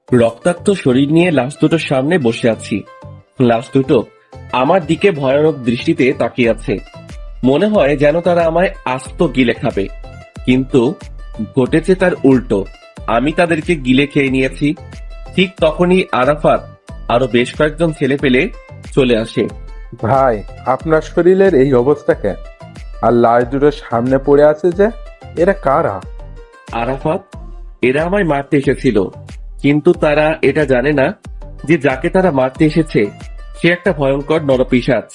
রক্তাক্ত শরীর নিয়ে লাশ দুটোর সামনে বসে আছি। লাশ দুটো আমার দিকে ভয়ানক দৃষ্টিতে তাকিয়ে আছে। মনে হয় যেন তারা আমায় আস্ত গিলে খাবে, কিন্তু ঘটেছে তার উল্টো। আমি তাদেরকে গিলে খেয়ে নিয়েছি। ঠিক তখনই আরাফাত আরো বেশ কয়েকজন ছেলে পেলে চলে আসে। ভাই, আপনার শরীরের এই অবস্থা কেন? আর লাশ দুটো সামনে পড়ে আছে যে, এরা কারা? আরাফাত, এরা আমায় মারতে এসেছিল, কিন্তু তারা এটা জানে না যে যাকে তারা মারতে এসেছে সে একটা ভয়ঙ্কর নরপিশাচ।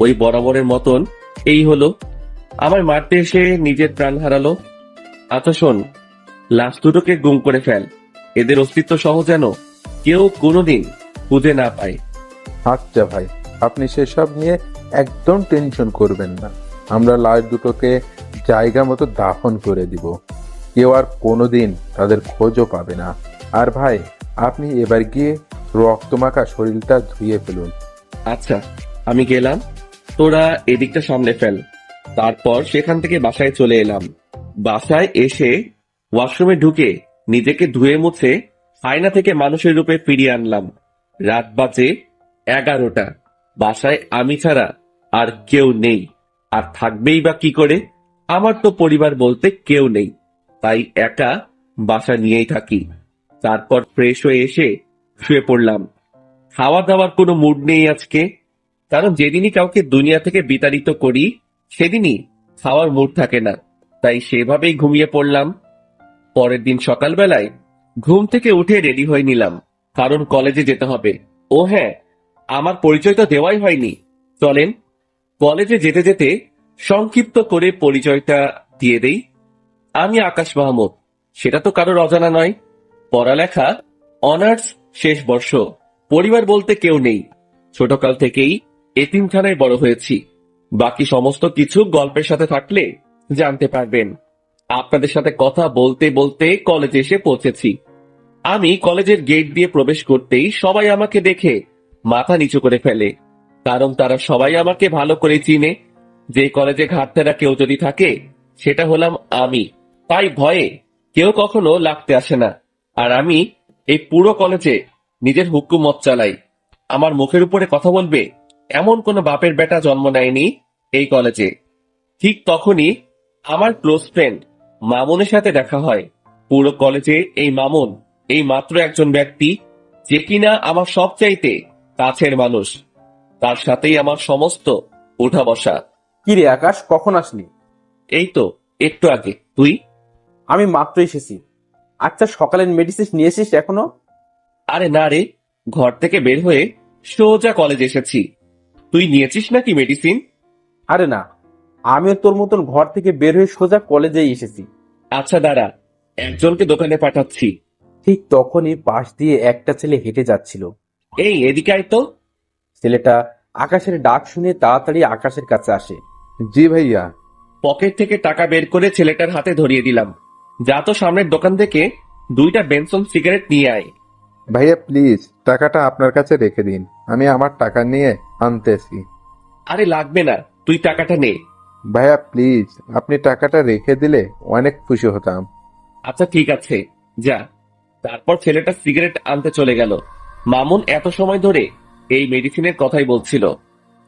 ওই বরাবরের মতন এই হলো, আমায় মারতে এসে নিজের প্রাণ হারালো। আচ্ছা শোন, লাশ দুটোকে গুম করে ফেল, এদের অস্তিত্ব সহ যেন কেউ কোনোদিন খুঁজে না পায়। আচ্ছা ভাই, আপনি সেসব নিয়ে একদম টেনশন করবেন না। আমরা লাশ দুটোকে জায়গা মতো দাফন করে দিব। কেউ আর কোনোদিন তাদের খোঁজও পাবে না। আর ভাই, আপনি এবার গিয়ে রক্তমাখা শরীরটা ধুয়ে ফেলুন। আচ্ছা, আমি গেলাম, তোরা এদিকটা সামলে ফেল। তারপর সেখান থেকে বাসায় চলে এলাম। বাসায় এসে ওয়াশরুমে ঢুকে নিজেকে ধুয়ে মুছে আয়না থেকে মানুষের রূপে ফিরিয়ে আনলাম। রাত বাজে 11টা। বাসায় আমি ছাড়া আর কেউ নেই, আর থাকবেই বা কি করে? আমার তো পরিবার বলতে কেউ নেই, তাই একা বাসা নিয়েই থাকি। তারপর ফ্রেশ হয়ে এসে শুয়ে পড়লাম। খাওয়া দাওয়ার কোনো মুড নেই আজকে, কারণ যেদিনই কাউকে দুনিয়া থেকে বিতাড়িত করি সেদিনই খাওয়ার মুড থাকে না, তাই সেভাবেই ঘুমিয়ে পড়লাম। পরের দিন সকালবেলায় ঘুম থেকে উঠে রেডি হয়ে নিলাম, কারণ কলেজে যেতে হবে। ও হ্যাঁ, আমার পরিচয় তো দেওয়াই হয়নি। চলেন কলেজে যেতে যেতে সংক্ষিপ্ত করে পরিচয়টা দিয়ে দেই। আমি আকাশ মাহমুদ, সেটা তো কারোর অজানা নয়। পড়ালেখা অনার্স শেষ বর্ষ। পরিবার বলতে কেউ নেই, ছোটকাল থেকেই এতিমখানায় বড় হয়েছি। বাকি সমস্ত কিছু গল্পের সাথে থাকলে জানতে পারবেন। আপনাদের সাথে কথা বলতে বলতে কলেজে এসে পৌঁছেছি। আমি কলেজের গেট দিয়ে প্রবেশ করতেই সবাই আমাকে দেখে মাথা নিচু করে ফেলে, কারণ তারা সবাই আমাকে ভালো করে চিনে। যে কলেজে ঘাটতেরা কেউ যদি থাকে সেটা হলাম আমি, তাই ভয়ে কেউ কখনো লাগতে আসে না। আর আমি এই পুরো কলেজে নিজের হুকুমত চালাই। আমার মুখের উপরে কথা বলবে এমন কোনো বাপের বেটা জন্ম নেয়নি এই কলেজে। ঠিক তখনই আমার ক্লোজ ফ্রেন্ড মামুনের সাথে দেখা হয়। পুরো কলেজে এই মামুন এই মাত্র একজন ব্যক্তি যে কিনা আমার সবচাইতে কাছের মানুষ। তার সাথেই আমার সমস্ত উঠা বসা। কি রে আকাশ, কখন আসলি? এই তো একটু আগে। তুই? আমি মাত্র এসেছি। আচ্ছা, সকালের মেডিসিন নিয়েছিস এখনো? আরে না রে, ঘর থেকে বের হয়ে সোজা কলেজ এসেছি। তুই নিয়েছিস নাকি মেডিসিন? আরে না, আমিও তোর মতন ঘর থেকে বের হয়ে সোজা কলেজেই এসেছি। আচ্ছা দাঁড়া, একজনকে দোকানে পাঠাচ্ছি। ঠিক তখনই পাশ দিয়ে একটা ছেলে হেঁটে যাচ্ছিল। এই এদিকে আয় তো। ছেলেটা আকাশের ডাক শুনে তাড়াতাড়ি আকাশের কাছে আসে। জি ভাইয়া। পকেট থেকে টাকা বের করে ছেলেটার হাতে ধরিয়ে দিলাম। যা তো সামনের দোকান থেকে 2টা বেনসন সিগারেট নিয়ে আয়। ভাইয়া প্লিজ, টাকাটা আপনার কাছে রেখে দিন, আমি আমার টাকা নিয়ে আনতেছি। আরে লাগবে না, তুই টাকাটা নে। ভাইয়া প্লিজ, আপনি টাকাটা রেখে দিলে অনেক খুশি হতাম। আচ্ছা ঠিক আছে, যা। তারপর ছেলেটা সিগারেট আনতে চলে গেল। মামুন এত সময় ধরে এই মেডিসিনের কথাই বলছিল।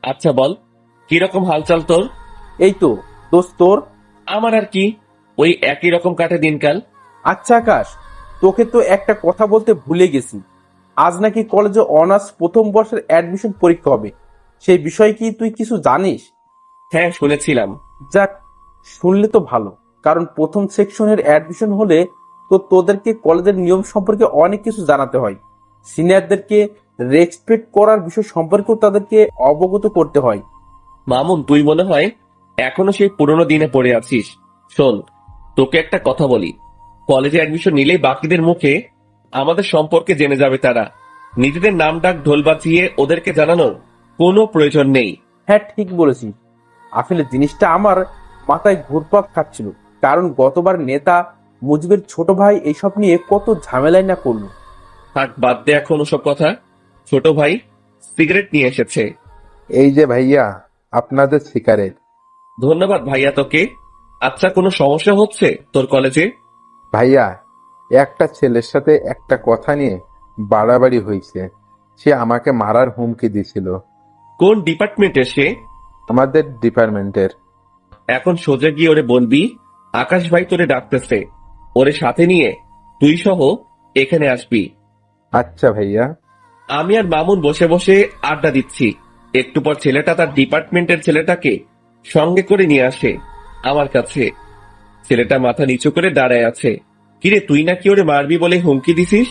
আচ্ছা বল, কিরকম হালচাল তোর? এই তো দোস্ত তোর। আমার আর কি, ওই একই রকম কাটে দিনকাল। আচ্ছা আকাশ, তোকে তো একটা কথা বলতে ভুলে গেছি। আজ নাকি কলেজে অনার্স প্রথম বর্ষের অ্যাডমিশন পরীক্ষা হবে। সেই বিষয়ে কি তুই কিছু জানিস? হ্যাঁ শুনেছিলাম। যাক, শুনলে তো ভালো, কারণ প্রথম সেকশনের অ্যাডমিশন হলে তো তোদেরকে কলেজের নিয়ম সম্পর্কে অনেক কিছু জানাতে হয়। সিনিয়রদেরকে রেসপেক্ট করার বিষয় সম্পর্কেও তাদেরকে অবগত করতে হয়। মামুন, তুই মনে হয় এখনো সেই পুরোনো দিনে পড়ে আছিস। শোন, তোকে একটা কথা বলি, কলেজে অ্যাডমিশন নিলেই বাকিদের মুখে আমাদের সম্পর্কে জেনে যাবে তারা। নিজেদের নাম ডাক ঢোল বাজিয়ে ওদেরকে জানানোর কোনো প্রয়োজন নেই। হ্যাঁ ঠিক বলেছিস। আসলে জিনিসটা আমার মাথায় ঘুরপাক খাচ্ছিল, কারণ গতবার নেতা মুজিবের ছোট ভাই এইসব নিয়ে কত ঝামেলাই না করলো। থাক, বাদ দে এখন ওসব কথা। ছোট ভাই সিগারেট নিয়ে এসেছে। এই যে ভাইয়া, আপনাদের সিগারেট। ধন্যবাদ ভাইয়া তোকে। আচ্ছা, কোনো সমস্যা হচ্ছে তোর কলেজে? ভাইয়া, একটা ছেলের সাথে একটা কথা নিয়ে বাড়াবাড়ি হয়েছে। সে আমাকে মারার হুমকি দিছিল। কোন ডিপার্টমেন্টের সে? আমাদের ডিপার্টমেন্টের। এখন সোজা গিয়ে ওরে বলবি আকাশ ভাই তোরে ডাকতেছে, ওরে সাথে নিয়ে তুই সহ এখানে আসবি। আচ্ছা ভাইয়া। আমি আর মামুন বসে বসে আড্ডা দিচ্ছি। একটু পর ছেলেটা তার ডিপার্টমেন্টের ছেলেটাকে সঙ্গে করে নিয়ে আসে আমার কাছে। ছেলেটা মাথা নিচু করে দাঁড়ায় আছে। কিরে, তুই নাকি ওরে মারবি বলে হুমকি দিছিস?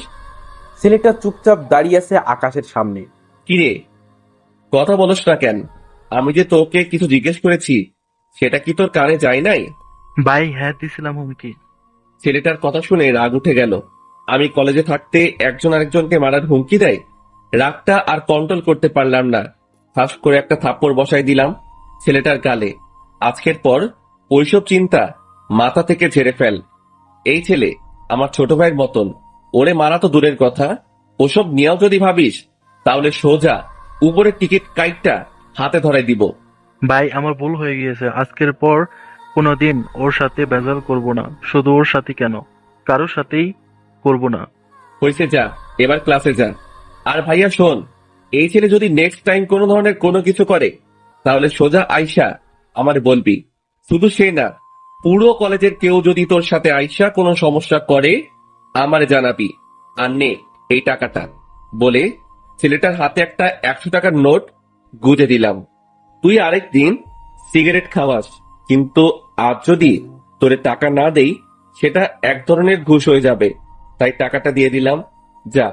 ছেলেটা চুপচাপ দাঁড়িয়ে আছে আকাশের সামনে। কিরে, কথা বলস না কেন? আমি যে তোকে কিছু জিজ্ঞেস করেছি সেটা কি তোর কানে যায় নাই? ভাই হ্যাঁ দিছিলাম হুমকি। ছেলেটার কথা শুনে রাগ উঠে গেল। আমি কলেজে থাকতে একজন আরেকজনকে মারার হুমকি দেয়, রাগটা আর কন্ট্রোল করতে পারলাম না। ফাঁস করে একটা থাপ্পড় বসাই দিলাম ছেলেটার গালে। আজকের পর ওইসব চিন্তা মাথা থেকে ঝেড়ে ফেল। এই ছেলে আমার ছোট ভাইয়ের মতন, ওরে মারা তো দূরের কথা, ওসব নিয়েও যদি ভাবিস তাহলে সোজা উপরের টিকিট কাইটটা হাতে ধরাই দিব। ভাই আমার ভুল হয়ে গিয়েছে, আজকের পর কোনোদিন ওর সাথে ভেজাল করব না। শুধু ওর সাথে কেন, কারোর সাথেই করব না। হয়েছে, যা এবার ক্লাসে যা। আর ভাইয়া শোন, এই ছেলে যদি নেক্সট টাইম কোনো ধরনের কোনো কিছু করে তাহলে সোজা আইসা আমার বলবি। শুধু সে না, পুরো কলেজের কেউ যদি তোর সাথে আইসা কোনো সমস্যা করে আমারে জানাবি। আর নে এই টাকাটা, বলে ছেলেটার হাতে একটা 100 টাকার নোট গুজে দিলাম। তুই আরেকদিন সিগারেট খাওয়াস, কিন্তু আজ যদি তোরে টাকা না দেই সেটা এক ধরনের ঘুষ হয়ে যাবে। তাই টাকাটা দিয়ে দিলাম, যা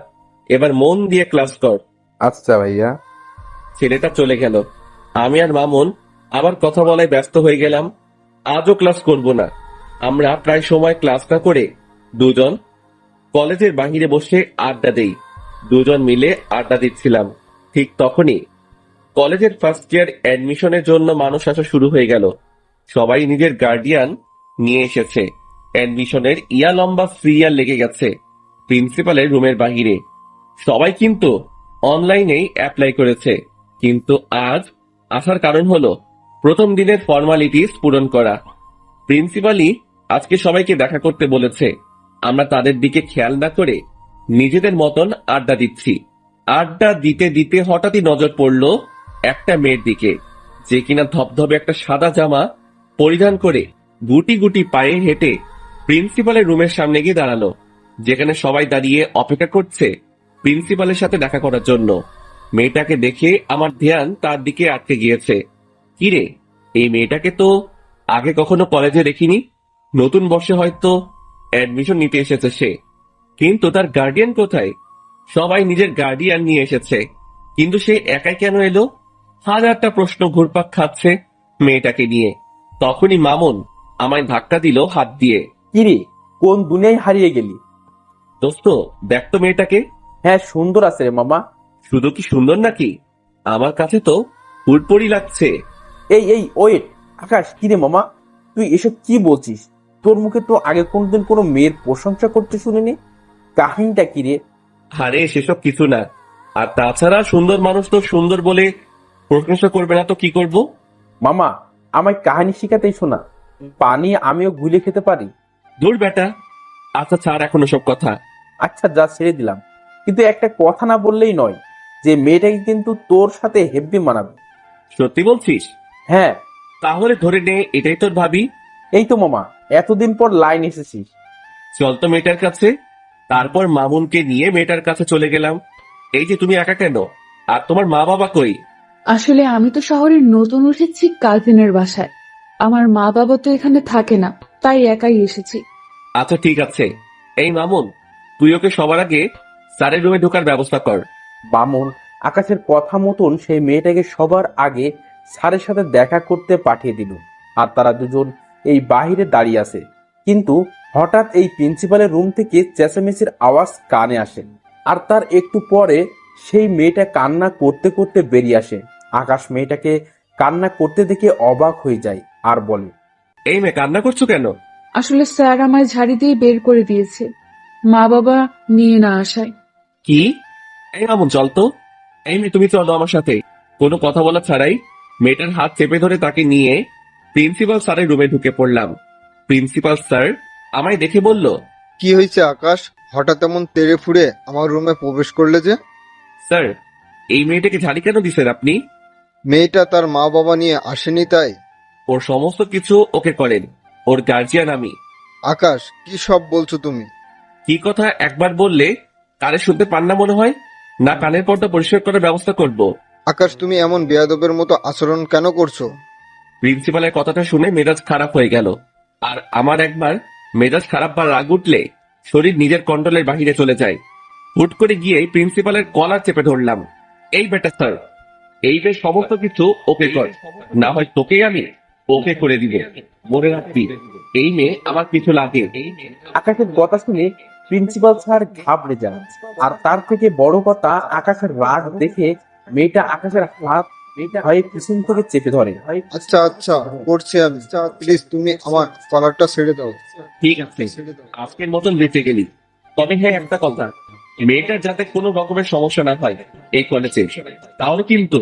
এবার মন দিয়ে ক্লাস কর। আচ্ছা ভাইয়া। ছেলেটা চলে গেল। আমি আর মামুন আবার কথা বলায় ব্যস্ত হয়ে গেলাম। আজও ক্লাস করব না। আমরা প্রায় সময় ক্লাস না করে দুজন কলেজের বাহিরে বসে আড্ডা দেই। দুজন মিলে আড্ডা দিচ্ছিলাম। ঠিক তখনই কলেজের ফার্স্ট ইয়ার অ্যাডমিশনের জন্য মানুষ আসা শুরু হয়ে গেল। সবাই নিজের গার্ডিয়ান নিয়ে এসেছে। অ্যাডমিশনের ইয়া লম্বা ফ্রি ইয়ার লেগে গেছে প্রিন্সিপালের রুমের বাহিরে। সবাই কিন্তু অনলাইনেই অ্যাপ্লাই করেছে, কিন্তু আজ আসার কারণ হলো প্রথম দিনের ফর্মালিটিস পূরণ করা। প্রিন্সিপালই আজকে সবাইকে দেখা করতে বলেছে। আমরা তাদের দিকে খেয়াল না করে নিজেদের মতন আড্ডা দিচ্ছি। আড্ডা দিতে দিতে হঠাৎই নজর পড়লো একটা মেয়ের দিকে, যে কিনা ধবধবে একটা সাদা জামা পরিধান করে গুটি গুটি পায়ে হেঁটে প্রিন্সিপালের রুমের সামনে গিয়ে দাঁড়ালো, যেখানে সবাই দাঁড়িয়ে অপেক্ষা করছে প্রিন্সিপালের সাথে দেখা করার জন্য। মেয়েটাকে দেখে আমার ধ্যান তার দিকে আটকে গিয়েছে। কিরে, এই মেয়েটাকে তো আগে কখনো কলেজে দেখিনি। নতুন বর্ষে হয়তো অ্যাডমিশন নিতে এসেছে সে, কিন্তু তার গার্ডিয়ান কোথায়? সবাই নিজের গার্ডিয়ান নিয়ে এসেছে, কিন্তু সে একাই কেন এলো? হাজারটা প্রশ্ন ঘুরপাক খাচ্ছে মেয়েটাকে নিয়ে। তখনই মামুন আমায় ধাক্কা দিল হাত দিয়ে। কিরে, কোন দুনিয়ায় হারিয়ে গেলি? দোস্ত, দেখ তো মেয়েটাকে। হ্যাঁ সুন্দর আছে রে মামা। শুধু কি সুন্দর নাকি, আমার কাছে তো হুড়পড়ি লাগছে। এই এই ওয়েট, আকাশ কিরে মামা, তুই এসব কি বলছিস? তোর মুখে তো আগে কোনদিন কোনো মেয়ের প্রশংসা করতে শুনিনি। কাহিনীটা কিরে? আরে সেসব কিছু না। আর তাছাড়া সুন্দর মানুষ তো সুন্দর বলে প্রশংসা করবে না তো কি করব? মামা, আমায় কাহিনী শিখাতেই শোনা। পানি আমিও গুলে খেতে পারি। দূর বেটা। আচ্ছা ছাড় এখন সব কথা। আচ্ছা যা ছেড়ে দিলাম, কিন্তু একটা কথা না বললেই নয়, যে মেয়েটাকে কিন্তু তোর সাথে হেব্বি মানাবে। সত্যি বলছিস? হ্যাঁ। তাহলে ধরে নে এটাই তোর ভাবি। এই তো মামা, এতদিন পর লাইন এসেছিস। চল তো মেয়েটার কাছে। তারপর মামুনকে নিয়ে মেয়েটার কাছে চলে গেলাম। এই যে তুমি একা কেন? আর তোমার মা বাবা কই? আসলে আমি তো শহরে নতুন উঠেছি কাজিনের বাসায়। আমার মা বাবা তো এখানে থাকে না, তাই একাই এসেছি। আচ্ছা ঠিক আছে। এই মামুন, তুই ওকে সবার আগে স্যারের রুমে ঢোকার ব্যবস্থা কর। বামন আকাশের কথা মতন সেই মেয়েটাকে সবার আগে স্যারের সাথে দেখা করতে পাঠিয়ে দিল। আর তারা দুজন এই বাহিরে দাঁড়িয়ে আছে। কিন্তু হঠাৎ এই প্রিন্সিপালের রুম থেকে চেঁচামেচির আওয়াজ কানে আসে। আর তার একটু পরে সেই মেয়েটা কান্না করতে করতে বেরিয়ে আসে। আকাশ মেয়েটাকে কান্না করতে দেখে অবাক হয়ে যায় আর বলে, এই মেয়ে, কান্না করছো কেন? আসলে স্যার আমায় ঝাড়ি দিয়ে বের করে দিয়েছে, মা বাবা নিয়ে না আসায়। কি? এই মামুন চল তো। এই মেয়ে, তুমি চলো আমার সাথে। কোনো কথা বলা ছাড়াই মেয়েটার হাত চেপে ধরে তাকে নিয়ে প্রিন্সিপাল স্যারের রুমে ঢুকে পড়লাম। প্রিন্সিপাল স্যার আমায় দেখে বলল, কি হয়েছে আকাশ, হঠাৎ এমন তেড়ে ফুড়ে আমার রুমে প্রবেশ করলে যে? স্যার, এই মেয়েটাকে ঝাড়ি কেন দিছেন আপনি? মেয়েটা তার মা বাবা নিয়ে আসেনি তাই? ওর সমস্ত কিছু ওকে করেন, ওর গার্জিয়ান আমি। আকাশ, কি সব বলছো তুমি? কি কথা একবার বললে কানে শুনতে পান না মনে হয়? না কানের পর্দা পরিষ্কার করার ব্যবস্থা করব? আকাশ, তুমি এমন বেয়াদবের মতো আচরণ কেন করছো? প্রিন্সিপালের কথাটা শুনে মেজাজ খারাপ হয়ে গেল। আর আমার একবার মেজাজ খারাপ বা রাগ উঠলে শরীর নিজের কন্ট্রোলের বাহিরে চলে যায়। হুট করে গিয়ে প্রিন্সিপালের কলার চেপে ধরলাম। এই বেটা স্যার, এই বেশ সমস্ত কিছু ওকে কর, না হয় তোকেই আমি ওকে করে দিব। মনে রাখবি, এই মেয়ে আমার কিছু লাগে। আকাশের কথা শুনে প্রিন্সিপাল স্যার ঘাবড়ে যান। আর তার থেকে বড় কথা, আকাশের রাগ দেখে মেয়েটা আকাশের হাত হয়ে পিছন থেকে চেপে ধরে। আচ্ছা আচ্ছা, করছি আমি। প্লিজ তুমি আমার কলারটা ছেড়ে দাও। ঠিক আছে, আজকের মতন বেঁচে গেলি। তবে হ্যাঁ, একটা কথা, মেয়েটার যাতে কোনো রকমের সমস্যা না হয় এই কলেজে, তাহলে কিন্তু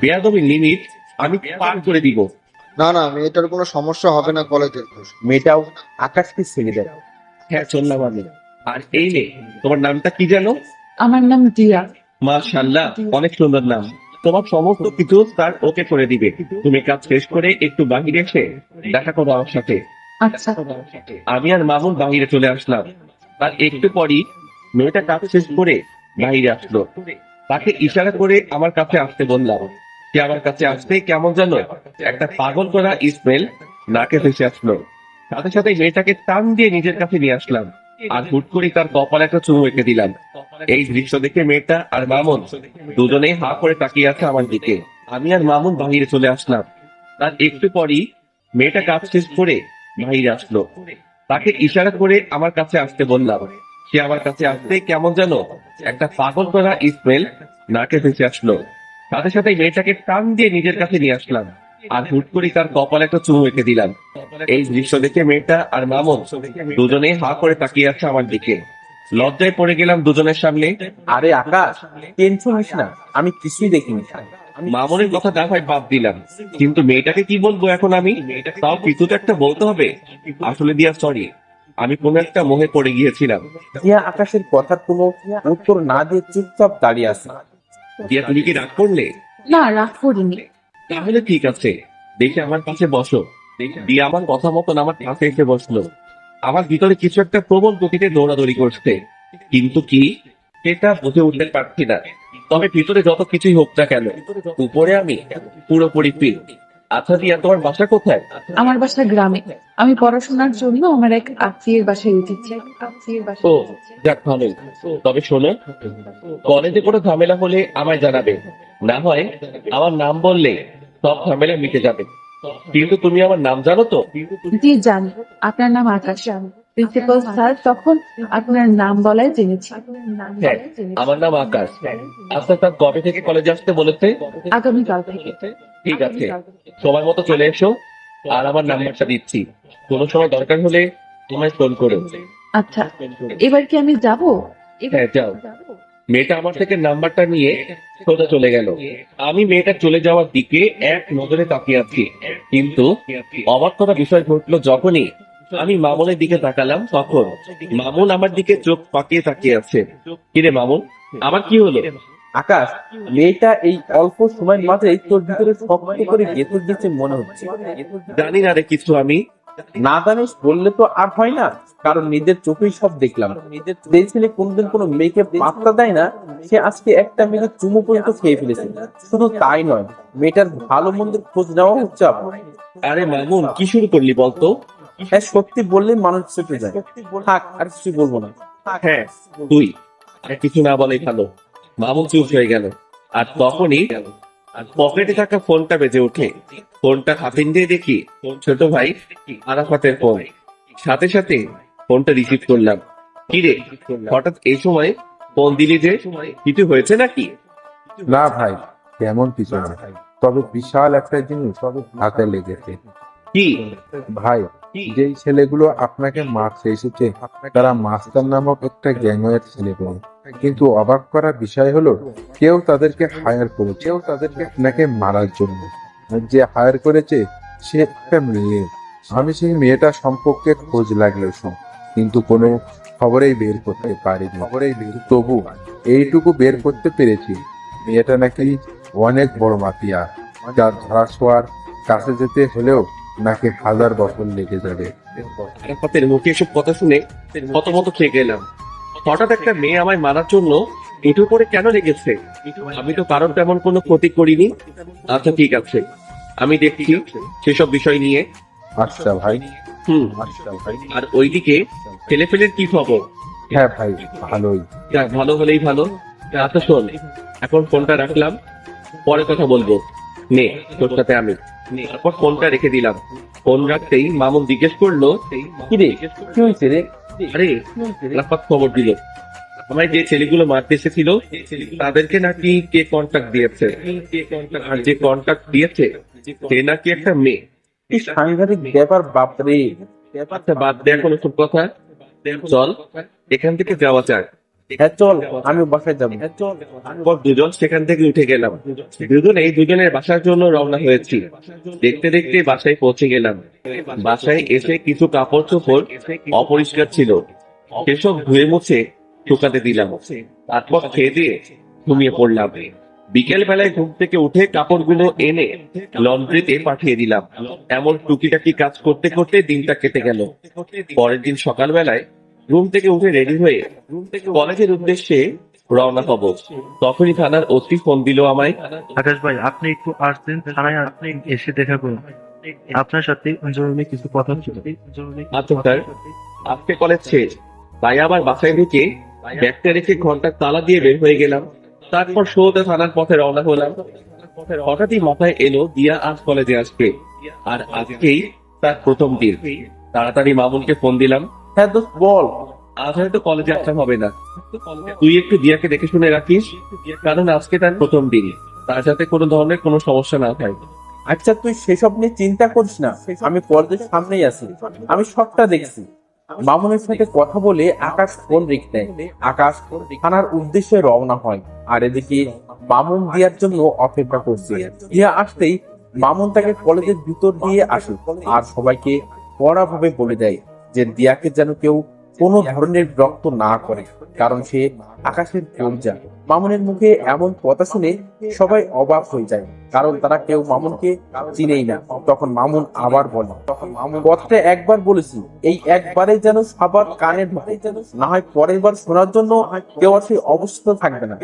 বেয়াদবির লিমিট আমি পার করে দিব। না না, মেয়েটার কোনো সমস্যা হবে না কলেজে। মেয়েটাও আকাশকে ছেড়ে দেয়। হ্যাঁ, চললাম আমি। আর এই নে, তোমার নামটা কি জানো? আমার নাম দিয়া। মাশাআল্লাহ, অনেক সুন্দর নাম। তোমার সমস্ত কিছু স্যার ওকে করে দিবে। তুমি কাজ শেষ করে একটু বাহিরে এসে দেখা করো আমার সাথে। আচ্ছা। আমি আর মামুন বাহিরে চলে আসলাম। তার একটু পরই মেয়েটা কাজ শেষ করে বাহিরে আসলো। তাকে ইশারা করে আমার কাছে আসতে বললাম। সে আমার কাছে আসতে কেমন যেন একটা পাগল করা স্মেল নাকে ভেসে আসলো। সাথে সাথে মেয়েটাকে টান দিয়ে নিজের কাছে নিয়ে আসলাম আর হুট করে তার কপালে একটা চুমু এঁকে দিলাম। এই দৃশ্য দেখে মেয়েটা আর মামুন দুজনেই হা করে তাকিয়ে আছে আমার দিকে। আমি আর মামুন বাহিরে চলে আসলাম। তার একটু পরই মেয়েটা কাজ শেষ করে বাহিরে আসলো। তাকে ইশারা করে আমার কাছে আসতে বললাম। সে আমার কাছে আসতে কেমন যেন একটা পাগল করা স্মেল নাকে ভেসে আসলো। সাথে সাথে মেয়েটাকে টান দিয়ে নিজের কাছে নিয়ে আসলাম আর হুট করে তার কপালে একটা চুমু এঁকে দিলাম। এই দৃশ্য দেখে মেয়েটা আর মামুন দুজনেই হা করে তাকিয়ে আছে আমার দিকে। লজ্জায় পড়ে গেলাম দুজনের সামনে। আরে আকাশ, টেনশন নিস না, আমি কিছুই দেখিনি। মামুনের কথা না হয় বাদ দিলাম, কিন্তু মেয়েটাকে কি বলবো এখন আমি? তাও কিছু তো একটা বলতে হবে। আসলে দিয়া সরি, আমি কোনো একটা মোহে পড়ে গিয়েছিলাম। দিয়া আকাশের কথার কোনো উত্তর না দিয়ে চুপচাপ দাঁড়িয়ে আছে। দিয়া, তুমি কি রাগ করলে? না, রাগ করিনি। তাহলে ঠিক আছে, দেখে আমার কাছে বসো। দিয়া আমার কথা মতন আমার কাছে এসে বসলো। আমার ভিতরে কিছু একটা প্রবল গতিতে দৌড়াদৌড়ি করছে, কিন্তু কি সেটা বুঝে উঠতে পারছি না। তবে ভিতরে যত কিছুই হোক না কেন, উপরে আমি পুরোপুরি ফিট। আচ্ছা দিয়া, তোমার বাসা কোথায়? আমার বাসা গ্রামে। আমি পড়াশোনার জন্য আমার এক আত্মীয়ের বাসায় উঠেছি। ও, যাক ভালো। তবে শোনো, কলেজে কোনো ঝামেলা হলে আমায় জানাবে, না হয় আমার নাম বললে সব ঝামেলা মিটে যাবে। কিন্তু তুমি আমার নাম জানো তো? জি জানি, আপনার নাম আকাশ। প্রিন্সিপাল স্যার তখন আপনার নাম বলায় জেনেছি। হ্যাঁ, আমার নাম আকাশ। আচ্ছা, স্যার কবে থেকে কলেজে আসতে বলেছে? আগামীকাল থেকে। ঠিক আছে, সময় মতো চলে এসো। আর আমার নাম্বারটা দিচ্ছি, কোনো সময় দরকার হলে তোমায় ফোন করো। আচ্ছা, এবার কি আমি যাব? হ্যাঁ, যাও। মেয়েটা আমার থেকে নাম্বারটা নিয়ে সোজা চলে গেল। আমি মেয়েটা চলে যাওয়ার দিকে এক নজরে তাকিয়ে আছি, কিন্তু অবাক করা বিষয় ঘটলো যখনই আমি মামুনের দিকে তাকালাম, তখন মামুন আমার দিকে চোখ পাকিয়ে তাকিয়ে আছে। কিরে মামুন, আমার কি হলো? আকাশ, মেয়েটা এই অল্প সময়ের মাঝেই তোর ভিতরে শক্ত করে গেঁথে গেছে মনে হচ্ছে। জানি না রে কিছু আমি। না জানিস বললে তো আর হয় না, কারণ নিজের চোখেই সব দেখলাম। যে ছেলে কোনদিন কোনো মেয়েকে পাত্তা দেয় না, সে আজকে একটা মেয়েকে চুমু পর্যন্ত খেয়ে ফেলেছে। শুধু তাই নয়, মেয়েটার ভালো মন্দের খোঁজ নেওয়া হচ্ছে আমার। আরে মামুন, কি শুরু করলি বলতো? হ্যাঁ, সত্যি বললে মানুষ চেপে যায়। থাক, আর কিছু বলবো না। হ্যাঁ, তুই আর কিছু না বলেই ভালো। মামুন চুপ হয়ে গেল। আর তখনই পকেটে থাকা ফোনটা বেজে ওঠে। ফোনটা হাতে দিয়ে দেখি ছোট ভাই আরাফাতের ফোন। সাথে সাথে ফোনটা রিসিভ করলাম। কি রে, হঠাৎ এই সময় ফোন দিলি যে? কিছু হয়েছে নাকি? না ভাই, তেমন কিছু না, তবে বিশাল একটা জিনিস হাতে লেগেছে। কি? ভাই, যেই ছেলেগুলো আপনাকে মারতে এসেছে তারা মাস্টার নামক একটা গ্যাংয়ের ছেলেগুলো। কিন্তু অবাক করা বিষয় হলো, কেউ তাদেরকে হায়ার করেছে, কেউ তাদেরকে আপনাকে মারার জন্য। আর যে হায়ার করেছে সে একটা মেয়ে। আমি সেই মেয়েটা সম্পর্কে খোঁজ লাগলো শুন, কিন্তু কোনো খবরেই বের করতে পারিনি, তবু এইটুকু বের করতে পেরেছি, মেয়েটা নাকি অনেক বড় মাফিয়া, যার ধরাছোঁয়ার কাছে যেতে হলেও নাকি 1000 বছর লেগে যাবে। আরাফাতের মুখে এসব কথা শুনে মতো খেয়ে গেলাম। হঠাৎ একটা মেয়ে আমায় মারার জন্য এটু করে কেন লেগেছে? আমি তো কারোর তেমন কোনো ক্ষতি করিনি। আচ্ছা ঠিক আছে, আমি দেখছি সেসব বিষয় নিয়ে। আচ্ছা ভাই। আর ওইদিকে ছেলেপেলের কি খবর? হ্যাঁ ভাই, ভালোই। যাক, ভালো হলেই ভালো। আচ্ছা শোন, এখন ফোনটা রাখলাম, পরে কথা বলবো। নে তোর সাথে আমি। তারপর ফোনটা রেখে দিলাম। ফোন রাখতেই মামুন জিজ্ঞেস করলো, কি রে, কি হয়েছে রে? আরে রাফাত খবর দিল আমায় যে ছেলেগুলো মারতে এসেছিল তাদেরকে নাকি কে কন্ট্যাক্ট দিয়েছে, আর যে কন্ট্যাক্ট দিয়েছে সে নাকি একটা মেয়ে। কি সাংঘাতিক ব্যাপার বাপরে। আচ্ছা বাদ দে এখন ওসব কথা, চল এখান থেকে যাওয়া যাক। হ্যাঁ চল, আমি বাসায় যাবো। তারপর দুজন সেখান থেকে উঠে গেলাম। দুজনের বাসার জন্য রওনা হয়েছি। দেখতে দেখতে বাসায় পৌঁছে গেলাম। বাসায় এসে কিছু কাপড় চোপড় অপরিষ্কার ছিল, সেসব ধুয়ে মুছে শুকাতে দিলাম। তারপর খেয়ে দিয়ে ঘুমিয়ে পড়লাম। বিকেল বেলায় ঘুম থেকে উঠে কাপড়গুলো এনে লন্ড্রিতে পাঠিয়ে দিলাম। এমন টুকিটাকি কাজ করতে করতে দিনটা কেটে গেল। পরের দিন সকালবেলায় রুম থেকে উঠে রেডি হয়ে কলেজের উদ্দেশ্যে রওনা হব। তখনই থানার ওসি ফোন দিল আমায়। আকাশ ভাই, আপনি একটু আসবেন থানায়, আপনি এসে দেখা করুন, আপনার সাথে জরুরি কিছু কথা ছিল। আচ্ছা স্যার, আজকে কলেজ শেষ, তাই আবার বাসায় ঢুকে ব্যাগটা রেখে ঘন্টার তালা দিয়ে বের হয়ে গেলাম। তারপর সোজা থানার পথে রওনা হলাম। হঠাৎই মাথায় এলো দিয়া আজ কলেজে আসবে, আর আজকেই তার প্রথম দিন। তাড়াতাড়ি মামুনকে ফোন দিলাম। হ্যাঁ দোস্ত বল। আজ হয়তো কলেজে আসতে হবে না, তুই একটু দিয়াকে দেখে শুনে রাখিস, কারণ আজকে তার প্রথম দিন, তার সাথে কোনো ধরনের কোনো সমস্যা না হয়। আচ্ছা তুই সেসব নিয়ে চিন্তা করিস না, আমি কলেজের সামনেই আছি, আমি সবটা দেখছি। মামুনের সাথে কথা বলে আকাশ ফোন রেখে দেয়। আকাশ থানার উদ্দেশ্যে রওনা হয়, আর এদিকে মামুন দিয়ার জন্য অপেক্ষা করছে। দিয়া আসতেই মামুন তাকে কলেজের ভিতর দিয়ে আসে আর সবাইকে কড়াভাবে বলে দেয় যে দিয়াকে যেন কেউ কোনো ধরনের বিরক্ত না করে, কারণ সে আকাশের পরিজা। মামুনের মুখে এমন কথা শুনে সবাই অবাক হয়ে যায়, কারণ তারা কেউ মামুনকে চিনেই না। তখন মামুন আবার বলে, কথাটা একবার বলেছি, এই একবারে যেন সবার কানে ঢোকে, না হয় পরের বার শোনার জন্য কেউ আর সেই অবস্থা থাকবে না।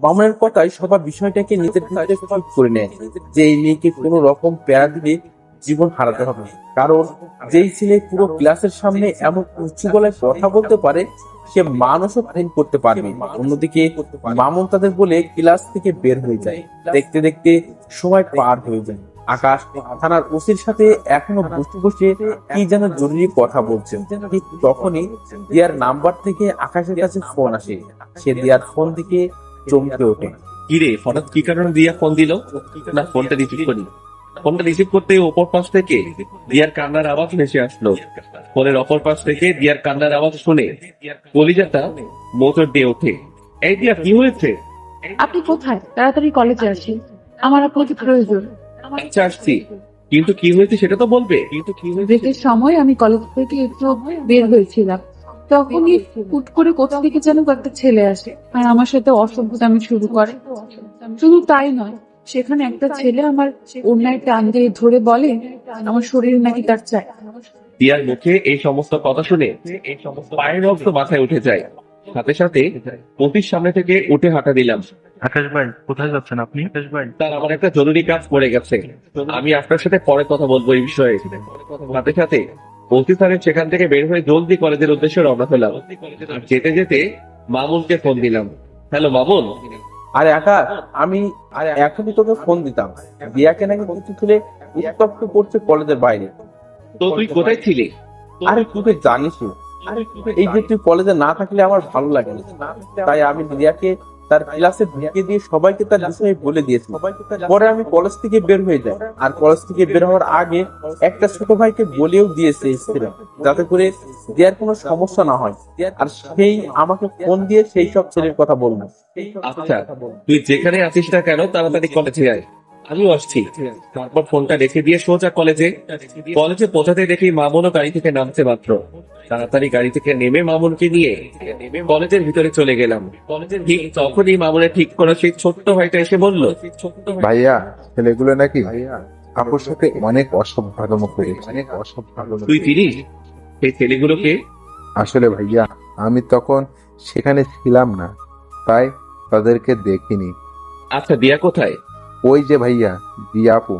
মামুনের কথায় সবার বিষয়টাকে নিজের ভিতরে ঠিক করে নেয় যে এই মেয়েকে কোনো রকম প্যারা দিলে জীবন হারাতে হবে, কারণ যেই ছেলে পুরো ক্লাসের সামনে এমন উঁচু গলায় কথা বলতে পারে সে মানুষও ফাইন করতে পারবে। অন্যদিকে মামুন তাদের বলে ক্লাস থেকে বের হয়ে যায়। দেখতে দেখতে সময় পার হয়ে যায়। আকাশ থানার ওসির সাথে এখনো বসে বসে কি যেন জরুরি কথা বলছে। ঠিক তখনই দিয়ার নাম্বার থেকে আকাশের কাছে ফোন আসে। সে দিয়ার ফোন থেকে চমকে ওঠে। কি রে, হঠাৎ কি কারণে দিয়া ফোন দিল? না, ফোনটা রিসিভ করি। ফোনটা রিসিভ করতে ওপর পাশ থেকে দিয়ার কান্নার আওয়াজ ভেসে আসলো। ফোনের অপর পাশ থেকে দিয়ার কান্নার আওয়াজ শুনে কলিজাটা মোচড় দিয়ে ওঠে। এই দিয়া, কি হয়েছে? আপনি কোথায়? তাড়াতাড়ি কলেজে আসেন, আমার আপনাকে প্রয়োজন। আচ্ছা আসছি, কিন্তু কি হয়েছে সেটা তো বলবে। ব্রেকের সময় আমি কলেজ থেকে একটু বের হয়েছিলাম, তখনই হুট করে কোথা থেকে যেন একটা ছেলে আসে আর আমার সাথে অসভ্যতামি শুরু করে। শুধু তাই নয়, সেখানে একটা ছেলে আমার অন্যায় টান দিয়ে ধরে বলে আমার শরীর নাকি তার চাই। দিয়ার মুখে এই সমস্ত কথা শুনে পায়ের রক্ত মাথায় উঠে যায়। সাথে সাথে মতির সামনে থেকে উঠে হাঁটা দিলাম। আকাশ ভাই, কোথায় যাচ্ছেন আপনি? আকাশ ভাই, তার আমার একটা জরুরি কাজ পড়ে গেছে, আমি আপনার সাথে পরে কথা বলবো এই বিষয়ে। সাথে সাথে মতি স্যারের সেখান থেকে বের হয়ে জলদি কলেজের উদ্দেশ্যে রওনা হলাম। আর যেতে যেতে মামুনকে ফোন দিলাম। হ্যালো মামুন। আরে আকাশ, আমি এখনই তোকে ফোন দিতাম। দিয়াকে নাকি কিছু ছেলে উত্তপ্ত করছে কলেজের বাইরে। তো তুই কোথায় ছিলি? আরে তুই তো জানিস, এই যে তুই কলেজে না থাকলে আমার ভালো লাগে না, তাই আমি দিয়াকে তার ক্লাসে ঢুকে দিয়ে সবাইকে তার বিষয়ে বলে দিয়েছি। পরে আমি কলেজ থেকে বের হয়ে যাই, আর কলেজ থেকে বের হওয়ার আগে একটা ছোট ভাইকে বলেও দিয়েছে স্ত্রী, যাতে করে দিয়ার কোনো সমস্যা না হয়। আর সেই আমাকে ফোন দিয়ে সেই সব ছেলের কথা বলবো। আচ্ছা, তুই যেখানে আছিস না কেন তাড়াতাড়ি কলেজে আয়, আমিও আসছি। তারপর ফোনটা রেখে দিয়ে সোজা কলেজে পৌঁছাতে দেখি মামুনও গাড়ি থেকে নামছে মাত্র। তাড়াতাড়ি গাড়ি থেকে নেমে মামুনকে নিয়ে কলেজের ভিতরে চলে গেলাম। ঠিক তখনই মামুনের ঠিক করা সেই ছোট্ট ভাইটা এসে বলল, ভাইয়া, ছেলেগুলো নাকি আপুর সাথে অনেক অসভ্যতম করেছে। তুই চিনিস সেই ছেলেগুলোকে? আসলে ভাইয়া, আমি তখন সেখানে ছিলাম না, তাই তাদেরকে দেখিনি। আচ্ছা, দিয়া কোথায়? ওই যে ভাইয়া, দিয়া আপু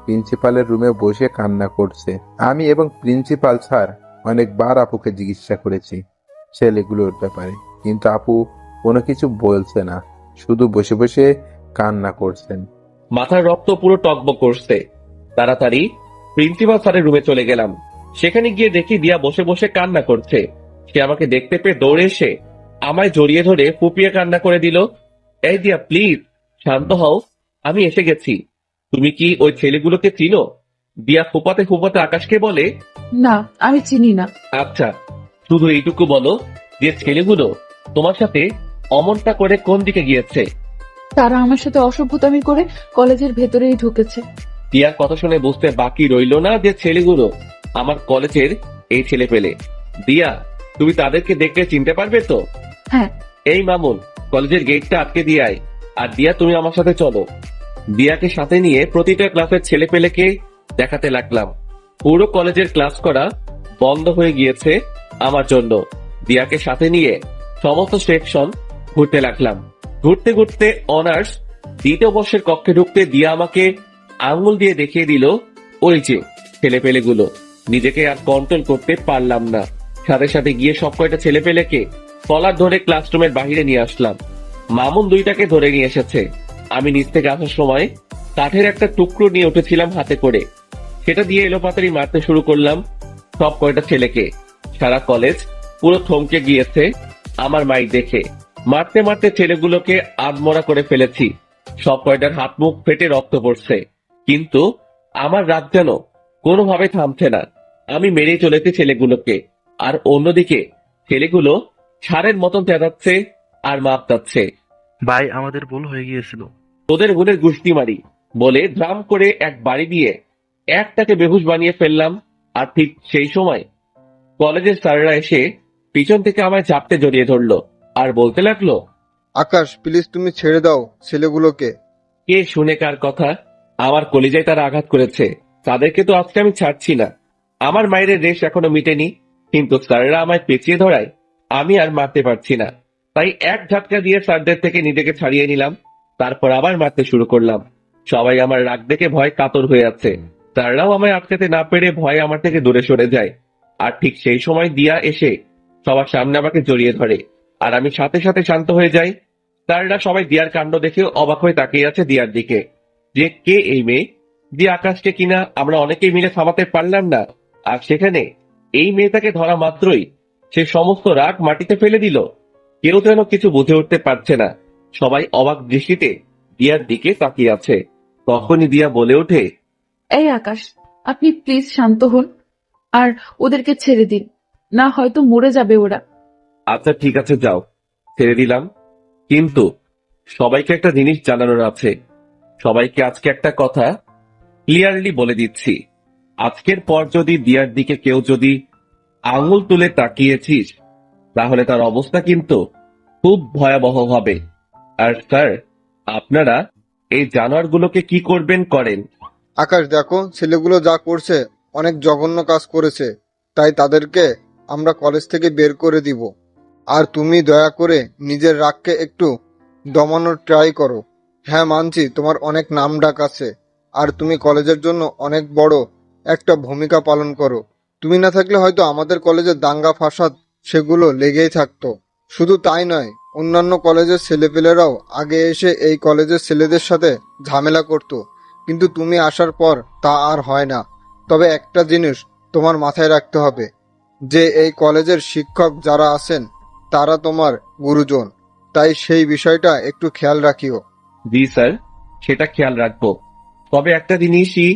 প্রিন্সিপালের রুমে বসে কান্না করছে। আমি এবং প্রিন্সিপাল স্যার অনেকবার আপুকে জিজ্ঞাসা করেছি ছেলেগুলোর ব্যাপারে, কিন্তু আপু কোনো কিছু বলছে না, শুধু বসে বসে কান্না করছেন। মাথার রক্ত পুরো টকবক করছে। তাড়াতাড়ি প্রিন্সিপাল স্যারের রুমে চলে গেলাম। সেখানে গিয়ে দেখি দিয়া বসে বসে কান্না করছে। সে আমাকে দেখতে পেয়ে দৌড়ে এসে আমায় জড়িয়ে ধরে ফুপিয়ে কান্না করে দিল। এই দিয়া, প্লিজ শান্ত হও, আমি এসে গেছি। তুমি কি ওই ছেলেগুলোকে চিনো? দিয়া ফুপাতে ফুপাতে আকাশকে বলে, না, আমি চিনি না। আচ্ছা, শুধু এইটুকু বলো যে ছেলেগুলো তোমার সাথে অমনটা করে কোন দিকে গিয়েছে? তারা আমার সাথে অসভ্যতামি করে কলেজের ভেতরেই ঢুকেছে। দিয়ার কথা শুনে বুঝতে বাকি রইল না যে ছেলেগুলো আমার কলেজের এই ছেলে পেলে। দিয়া, তুমি তাদেরকে দেখলে চিনতে পারবে তো? হ্যাঁ। এই মামুন, কলেজের গেটটা আটকে দিয়ে আয়। আর দিয়া, তুমি আমার সাথে চলো। দিয়াকে সাথে নিয়ে প্রতিটা ক্লাসের ছেলে পেলেকে দেখাতে লাগলাম। পুরো কলেজের ক্লাস করা বন্ধ হয়ে গিয়েছে আমার জন্য। দিয়াকে সাথে নিয়ে সমস্ত সেকশন ঘুরতে লাগলাম। ঘুরতে ঘুরতে অনার্স দ্বিতীয় বর্ষের কক্ষে ঢুকতে দিয়া আমাকে আঙ্গুল দিয়ে দেখিয়ে দিল ওই যে ছেলেপেলেগুলো। নিজেকে আর কন্ট্রোল করতে পারলাম না, সাথে সাথে গিয়ে সব কয়টা ছেলেপেলেকে কলার ধরে ক্লাসরুমের বাহিরে নিয়ে আসলাম। মামুন দুইটাকে ধরে নিয়ে এসেছে। আমি নিচ থেকে আসার সময় কাঠের একটা টুকরো নিয়ে উঠেছিলাম হাতে করে, সেটা দিয়ে এলোপাতাড়ি মারতে শুরু করলাম সব কয়টা ছেলেকে। সারা কলেজ পুরো থমকে গিয়েছে আমার মাইক দেখে। মারতে মারতে ছেলেগুলোকে আধমরা করে ফেলেছি। সব কয়টার হাত মুখ ফেটে রক্ত পড়ছে, কিন্তু আমার রাগ যেন কোনোভাবে থামছে না। আমি মেরেই চলেছি ছেলেগুলোকে, আর অন্যদিকে ছেলেগুলো সারের মতন চেঁচাচ্ছে আর মাপ যাচ্ছে। ভাই, আমাদের ভুল হয়ে গিয়েছিল। তোদের গুণের গুষ্টি মারি বলে ড্রাম করে এক বাড়ি দিয়ে একটাকে বেহুশ বানিয়ে ফেললাম। আর ঠিক সেই সময় কলেজের স্যাররা এসে পিছন থেকে আমায় চাপতে জড়িয়ে ধরলো আর বলতে লাগলো, আকাশ, প্লিজ তুমি ছেড়ে দাও ছেলেগুলোকে। কে শুনে কার কথা? আমার কলিজায় তারা আঘাত করেছে, তাদেরকে তো আজকে আমি ছাড়ছি না। আমার মায়ের রেশ এখনো মিটেনি, কিন্তু স্যাররা আমায় পেঁচিয়ে ধরায় আমি আর মারতে পারছি না। তাই এক ঝাটকা দিয়ে স্যারদের থেকে নিজেকে ছাড়িয়ে নিলাম। তারপর আবার মারতে শুরু করলাম। সবাই আমার রাগ দেখে ভয় কাতর হয়ে আছে। স্যাররাও আমায় আটকাতে না পেরে ভয়ে আমার থেকে দূরে সরে যায়। আর ঠিক সেই সময় দিয়া এসে সবার সামনে আমাকে জড়িয়ে ধরে, আর আমি সাথে সাথে শান্ত হয়ে যাই। স্যাররা সবাই দিয়ার কাণ্ড দেখে অবাক হয়ে তাকিয়ে আছে দিয়ার দিকে, যে কে এই মেয়ে। দিয়া আকাশকে কিনা আমরা অনেকেই মিলে থামাতে পারলাম না, আর সেখানে এই মেয়েটাকে ধরা মাত্রই সে সমস্ত রাগ মাটিতে ফেলে দিল। কেউ যেন কিছু বুঝে উঠতে পারছে না, সবাই অবাক দৃষ্টিতে দিয়ার দিকে তাকিয়ে আছে। তখনই দিয়া বলে ওঠে, এই আকাশ, আপনি প্লিজ শান্ত হন আর ওদেরকে ছেড়ে দিন, না হয়তো মরে যাবে ওরা। আচ্ছা ঠিক আছে, যাও, ছেড়ে দিলাম। কিন্তু সবাইকে একটা জিনিস জানানোর আছে। সবাইকে আজকে একটা কথা ক্লিয়ারলি বলে দিচ্ছি, আজকের পর যদি দিয়ার দিকে কেউ যদি আঙুল তুলে তাকিয়েছিস, তাহলে তার অবস্থা কিন্তু খুব ভয়াবহ হবে। আর স্যার, আপনারা এই জানোয়ারগুলোকে কি করবেন করেন। আকাশ, দেখো ছেলেগুলো যা করছে অনেক জঘন্য কাজ করেছে, তাই তাদেরকে আমরা কলেজ থেকে বের করে দিব। আর তুমি দয়া করে নিজের রাগকে একটু দমানোর ট্রাই করো। হ্যাঁ মানছি, তোমার অনেক নাম ডাক আছে, আর তুমি কলেজের জন্য অনেক বড় একটা ভূমিকা পালন করো। তুমি না থাকলে হয়তো আমাদের কলেজের দাঙ্গা ফাসাদ সেগুলো লেগেই থাকতো। শুধু তাই নয়, অন্যান্য কলেজের ছেলেপেলেরাও আগে এসে এই কলেজের ছেলেদের সাথে ঝামেলা করতো, কিন্তু তুমি আসার পর তা আর হয় না। তবে একটা জিনিস তোমার মাথায় রাখতে হবে, যে এই কলেজের শিক্ষক যারা আছেন তারা তোমার গুরুজন, তাই সেই বিষয়টা একটু খেয়াল রাখিও। জি স্যার, সেটা খেয়াল রাখবো। তবে একটা জিনিসই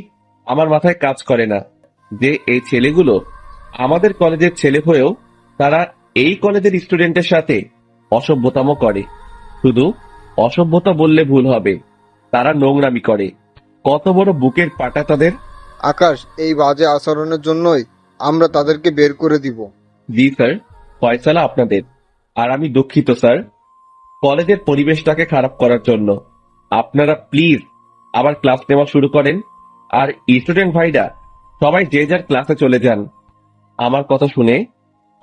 আমার মাথায় কাজ করে না, যে এই ছেলেগুলো আমাদের কলেজের ছেলে হয়েও তারা এই কলেজের স্টুডেন্টের সাথে অসভ্যতামো করে। শুধু অসভ্যতা বললে ভুল হবে, তারা নোংরামি করে। কত বড় বুকের পাটা তাদের। আকাশ, এই বাজে আচরণের জন্যই আমরা তাদেরকে বের করে দিব। জি স্যার, ফয়সালা আপনাদের। আর আমি দুঃখিত স্যার, কলেজের পরিবেশটাকে খারাপ করার জন্য। আপনারা প্লিজ আবার ক্লাস নেওয়া শুরু করেন, আর স্টুডেন্ট ভাইরা সবাই যে যার ক্লাসে চলে যান। আমার কথা শুনে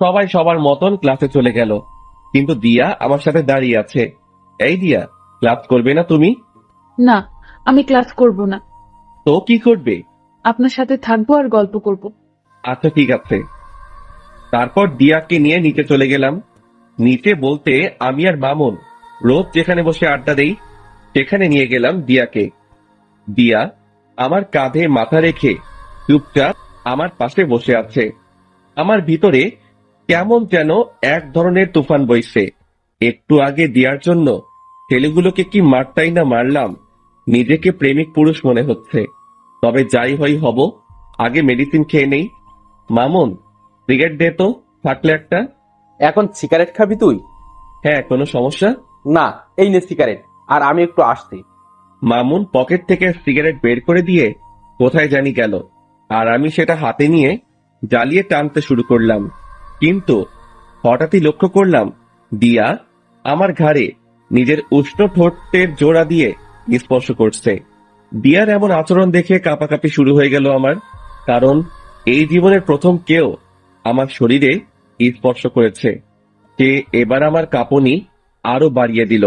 সবাই সবার মতন ক্লাসে চলে গেল, কিন্তু দিয়া আমার সাথে দাঁড়িয়ে আছে। এই দিয়া, ক্লাস করবে না তুমি? না, আমি ক্লাস করব না। তো কি করবে? আপনার সাথে থাকবো আর গল্প করব। আচ্ছা ঠিক আছে। তারপর দিয়াকে নিয়ে নিচে চলে গেলাম। নিচে বলতে আমি আর মামুন রোজ যেখানে বসে আড্ডা দেই সেখানে নিয়ে গেলাম দিয়াকে। দিয়া আমার কাঁধে মাথা রেখে চুপচাপ আমার পাশে বসে আছে। আমার ভিতরে কেমন যেন এক ধরনের তুফান বইছে। একটু আগে দিয়ার জন্য ছেলেগুলোকে কি মারতাই না মারলাম, নিজেকে প্রেমিক পুরুষ মনে হচ্ছে। তবে যাই হই হব, আগে মেডিসিন খেয়ে নেই। মামুন, সিগারেট দে তো, থাকলে একটা। এখন সিগারেট খাবি তুই? হ্যাঁ, কোনো সমস্যা? না, এই নে সিগারেট, আর আমি একটু আসছি। মামুন পকেট থেকে সিগারেট বের করে দিয়ে কোথায় জানি গেল, আর আমি সেটা হাতে নিয়ে জ্বালিয়ে টানতে শুরু করলাম। কিন্তু হঠাৎই লক্ষ্য করলাম দিয়া আমার ঘাড়ে নিজের উষ্ণ ঠোঁটের জোড়া দিয়ে স্পর্শ করছে। দিয়ার এমন আচরণ দেখে কাঁপাকাঁপি শুরু হয়ে গেল আমার, কারণ এই জীবনের প্রথম কেউ আমার শরীরে স্পর্শ করেছে। সে এবার আমার কাঁপুনি আরো বাড়িয়ে দিল।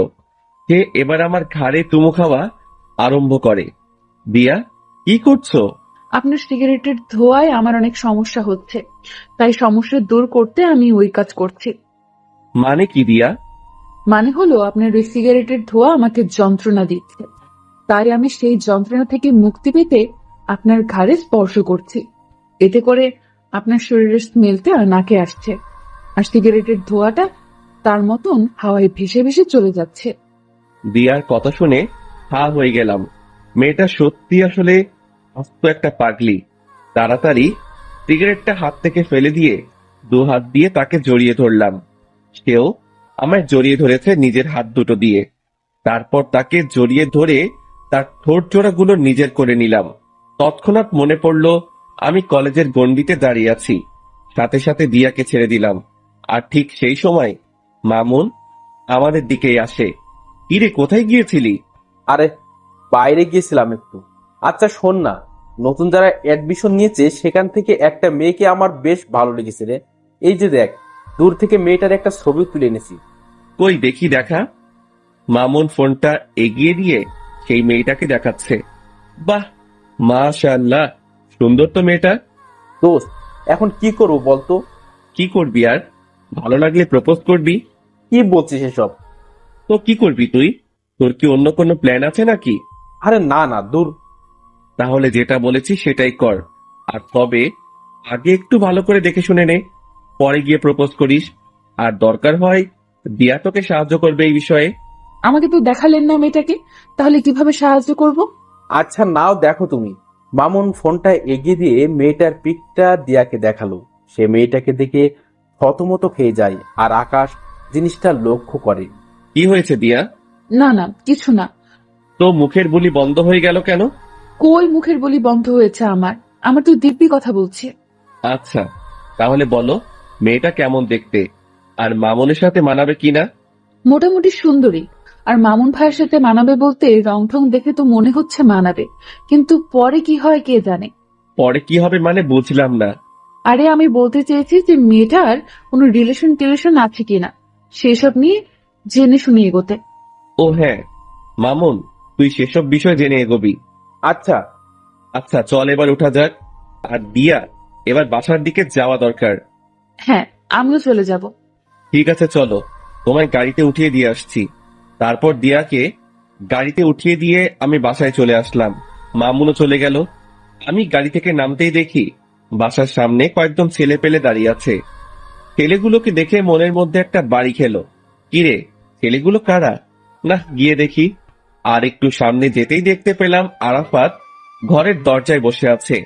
সে এবার আমার ঘাড়ে চুমু খাওয়া আরম্ভ করে। দিয়া, কি করছো? আপনার সিগারেটের ধোঁয়ায় আমার অনেক সমস্যা হচ্ছে, তাই সমস্যা দূর করতে আমি ওই কাজ করছি। মানে কি দিয়া? মানে হলো আপনার ওই সিগারেটের ধোঁয়া আমাকে যন্ত্রণা দিচ্ছে, তাই আমি সেই যন্ত্রণা থেকে মুক্তি পেতে আপনার ঘাড়ে স্পর্শ করছি। এতে করে আপনার শরীরের স্মেলটা নাকে আসছে, আর সিগারেটের ধোঁয়াটা তার মতন হাওয়ায় ভেসে ভেসে চলে যাচ্ছে। দিয়ার কথা শুনে হা হয়ে গেলাম। মেয়েটা সত্যি আসলে আস্ত একটা পাগলি। তাড়াতাড়ি সিগারেটটা হাত থেকে ফেলে দিয়ে দু হাত দিয়ে তাকে জড়িয়ে ধরলাম। সেও আমায় জড়িয়ে ধরেছে নিজের হাত দুটো দিয়ে। তারপর তাকে জড়িয়ে ধরে তার ঠোঁট জোড়াগুলো নিজের করে নিলাম। তৎক্ষণাৎ মনে পড়ল আমি কলেজের গণ্ডিতে দাঁড়িয়ে আছি। সাথে সাথে দিয়াকে ছেড়ে দিলাম। আর ঠিক সেই সময় মামুন আমাদের দিকেই আসে। কিরে, কোথায় গিয়েছিলি? আরে, বাইরে গিয়েছিলাম একটু। আচ্ছা শোন না, নতুন যারা অ্যাডমিশন নিয়েছে সেখান থেকে একটা মেয়েকে আমার বেশ ভালো লেগেছে রে। এই যে দেখ, দূর থেকে মেয়েটার একটা ছবি তুলে এনেছি। কই দেখি, দেখা। মামুন ফোনটা এগিয়ে দিয়ে সেই মেয়েটাকে দেখাচ্ছে। বাহ, মাশাআল্লাহ, সুন্দর তো মেয়েটা। দোস্ত, এখন কি করবো বলতো? কি করবি আর? ভালো লাগলে প্রপোজ করবি। কি বলছিস এসব? তো কি করবি তুই? তোর কি অন্য কোনো প্ল্যান আছে নাকি? আরে না না, দূর। তাহলে যেটা বলেছি সেটাই কর। আর তবে আগে একটু ভালো করে দেখে শুনে নে, পরে গিয়ে প্রপোজ করিস। আর দরকার হয় দিয়া তোকে সাহায্য করবে এই বিষয়ে। আমাকে তো দেখালেন না মেয়েটাকে, তাহলে কিভাবে সাহায্য করব? আচ্ছা নাও, দেখো তুমি। মামুন ফোনটা এগিয়ে দিয়ে মেয়েটার পিকটা দিয়াকে দেখালো। সে মেয়েটাকে দেখে থতমত খেয়ে যায়, আর আকাশ জিনিসটা লক্ষ্য করে। কি হয়েছে দিয়া? না না, কিছু না। তো মুখের বুলি বন্ধ হয়ে গেল কেন? কই মুখের বলি বন্ধ হয়েছে আমার? আমার তো দিব্যি কথা বলছে। আচ্ছা, তাহলে বলো মেয়েটা কেমন দেখতে, আর মামুনের সাথে মানাবে কিনা? মোটামুটি সুন্দরী, আর মামুন ভাইয়ের সাথে মানাবে বলতে রং ঠং দেখে তো মনে হচ্ছে মানাবে, কিন্তু পরে কি হয় কে জানে। পরে কি হবে মানে বুঝলাম না। আরে আমি বলতে চেয়েছি যে মেয়েটার কোনো রিলেশন টিলেশন আছে কিনা সেসব নিয়ে জেনে শুনে এগোতে। ও হ্যাঁ, মামুন তুই সেসব বিষয় জেনে এগোবি। আচ্ছা। আচ্ছা চল এবার উঠা যাক। আর দিয়া, এবার বাসার দিকে যাওয়া দরকার। হ্যাঁ, আমিও চলে যাব। ঠিক আছে চলো, তোমায় গাড়িতে উঠিয়ে দিয়ে আসছি। তারপর দিয়াকে গাড়িতে উঠিয়ে দিয়ে আমি বাসায় চলে আসলাম। মামুনও চলে গেল। আমি গাড়ি থেকে নামতেই দেখি বাসার সামনে কয়েকজন ছেলে পেলে দাঁড়িয়ে আছে। ছেলেগুলোকে দেখে মনের মধ্যে একটা বাড়ি খেলো। কিরে, ছেলেগুলো কারা? না, গিয়ে দেখি। আর একটু সামনে যেতেই দেখতে পেলাম আরাফাত ঘরের দরজায় বসে আছে।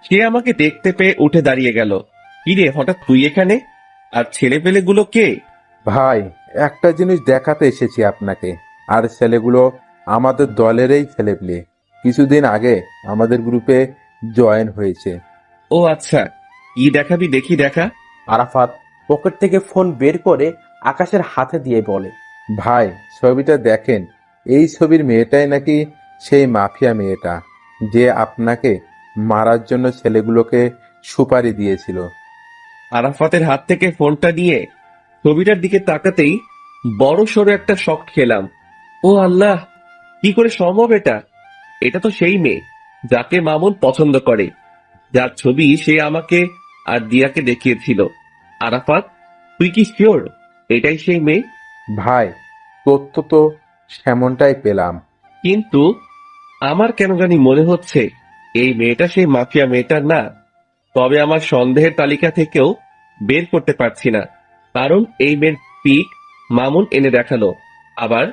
সে আমাকে দেখতে পেয়ে উঠে দাঁড়িয়ে গেল। কিরে, হঠাৎ তুই এখানে? আর ছেলে পেলেগুলো কে? ভাই, একটা জিনিস দেখাতে এসেছি আপনাকে। আর ছেলেগুলো আমাদের দলেরই ছেলেপিলে, কিছুদিন আগে আমাদের গ্রুপে জয়েন হয়েছে। ও আচ্ছা, কি দেখাবি দেখি দেখা। আরাফাত পকেট থেকে ফোন বের করে আকাশের হাতে দিয়ে বলে, ভাই ছবিটা দেখেন, এই ছবির মেয়েটাই নাকি সেই মাফিয়া মেয়েটা যে আপনাকে মারার জন্য ছেলেগুলোকে সুপারি দিয়েছিল। আরাফাতের হাত থেকে ফোনটা নিয়ে ছবিটার দিকে তাকাতেই বড় সড়ো একটা শক খেলাম। ও আল্লাহ, কি করে সম্ভব এটা? এটা তো সেই মেয়ে যাকে মামুন পছন্দ করে, যার ছবি সে আমাকে আর দিয়াকে দেখিয়েছিল। আরাফাত, তুই কি শিওর এটাই সেই মেয়ে? ভাই তথ্য তো সেমনটাই পেলাম। কিন্তু আমার কেন জানি মনে হচ্ছে এই মেয়েটা সেই মাফিয়া মেয়েটার না। তবে আমার সন্দেহের তালিকা থেকেও বের করতে পারছি না, কারণ এই মেয়ের পিক মামুন এনে দেখালো, আবার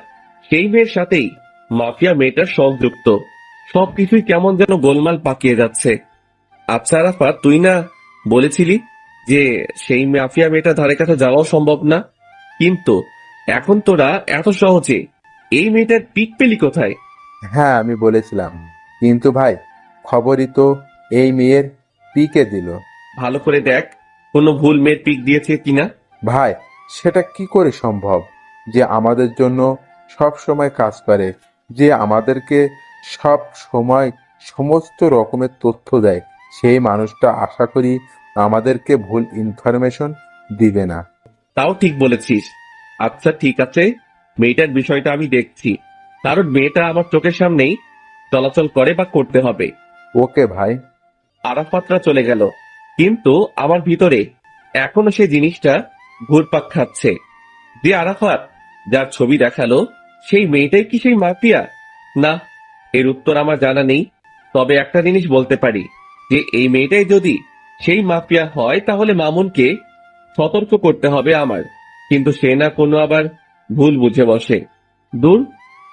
সেই মেয়ের সাথেই মাফিয়া মেয়েটার সংযুক্ত। সবকিছুই কেমন যেন গোলমাল পাকিয়ে যাচ্ছে। আচ্ছা আরাফাত, তুই না বলেছিলি যে সেই মাফিয়া মেয়েটার ধারে কাছে যাওয়াও সম্ভব না, কিন্তু এখন তোরা এত সহজে এই মেয়েটার পিক পেলি কোথায়? হ্যাঁ আমি বলেছিলাম, কিন্তু ভাই খবরই তো এই মেয়ের পিকে দিল। ভালো করে দেখ, কোনো ভুল মেয়ের পিক দিয়েছে কিনা। ভাই সেটা কি করে সম্ভব যে আমাদের জন্য সব সময় কাজ করে, যে আমাদেরকে সব সময় সমস্ত রকমের তথ্য দেয়, সেই মানুষটা আশা করি আমাদেরকে ভুল ইনফরমেশন দিবে না। তাও ঠিক বলেছিস। আচ্ছা ঠিক আছে, মেয়েটার বিষয়টা আমি দেখছি, কারণ মেয়েটা আমার চোখের সামনেই চলাচল করে বা করতে হবে। ওকে ভাই। আরাফাতরা চলে গেল, কিন্তু আমার ভিতরে এখনো সেই জিনিসটা ঘুরপাক খাচ্ছে। যে আরাফাত, যার ছবি দেখালো, সেই মেয়েটাই কি সেই মাফিয়া? না, এর উত্তর আমার জানা নেই। তবে একটা জিনিস বলতে পারি, যে এই মেয়েটাই যদি সেই মাফিয়া হয় তাহলে মামুনকে সতর্ক করতে হবে আমার, কিন্তু সে না কোনো আবার ভুল বুঝে বসে। দূর,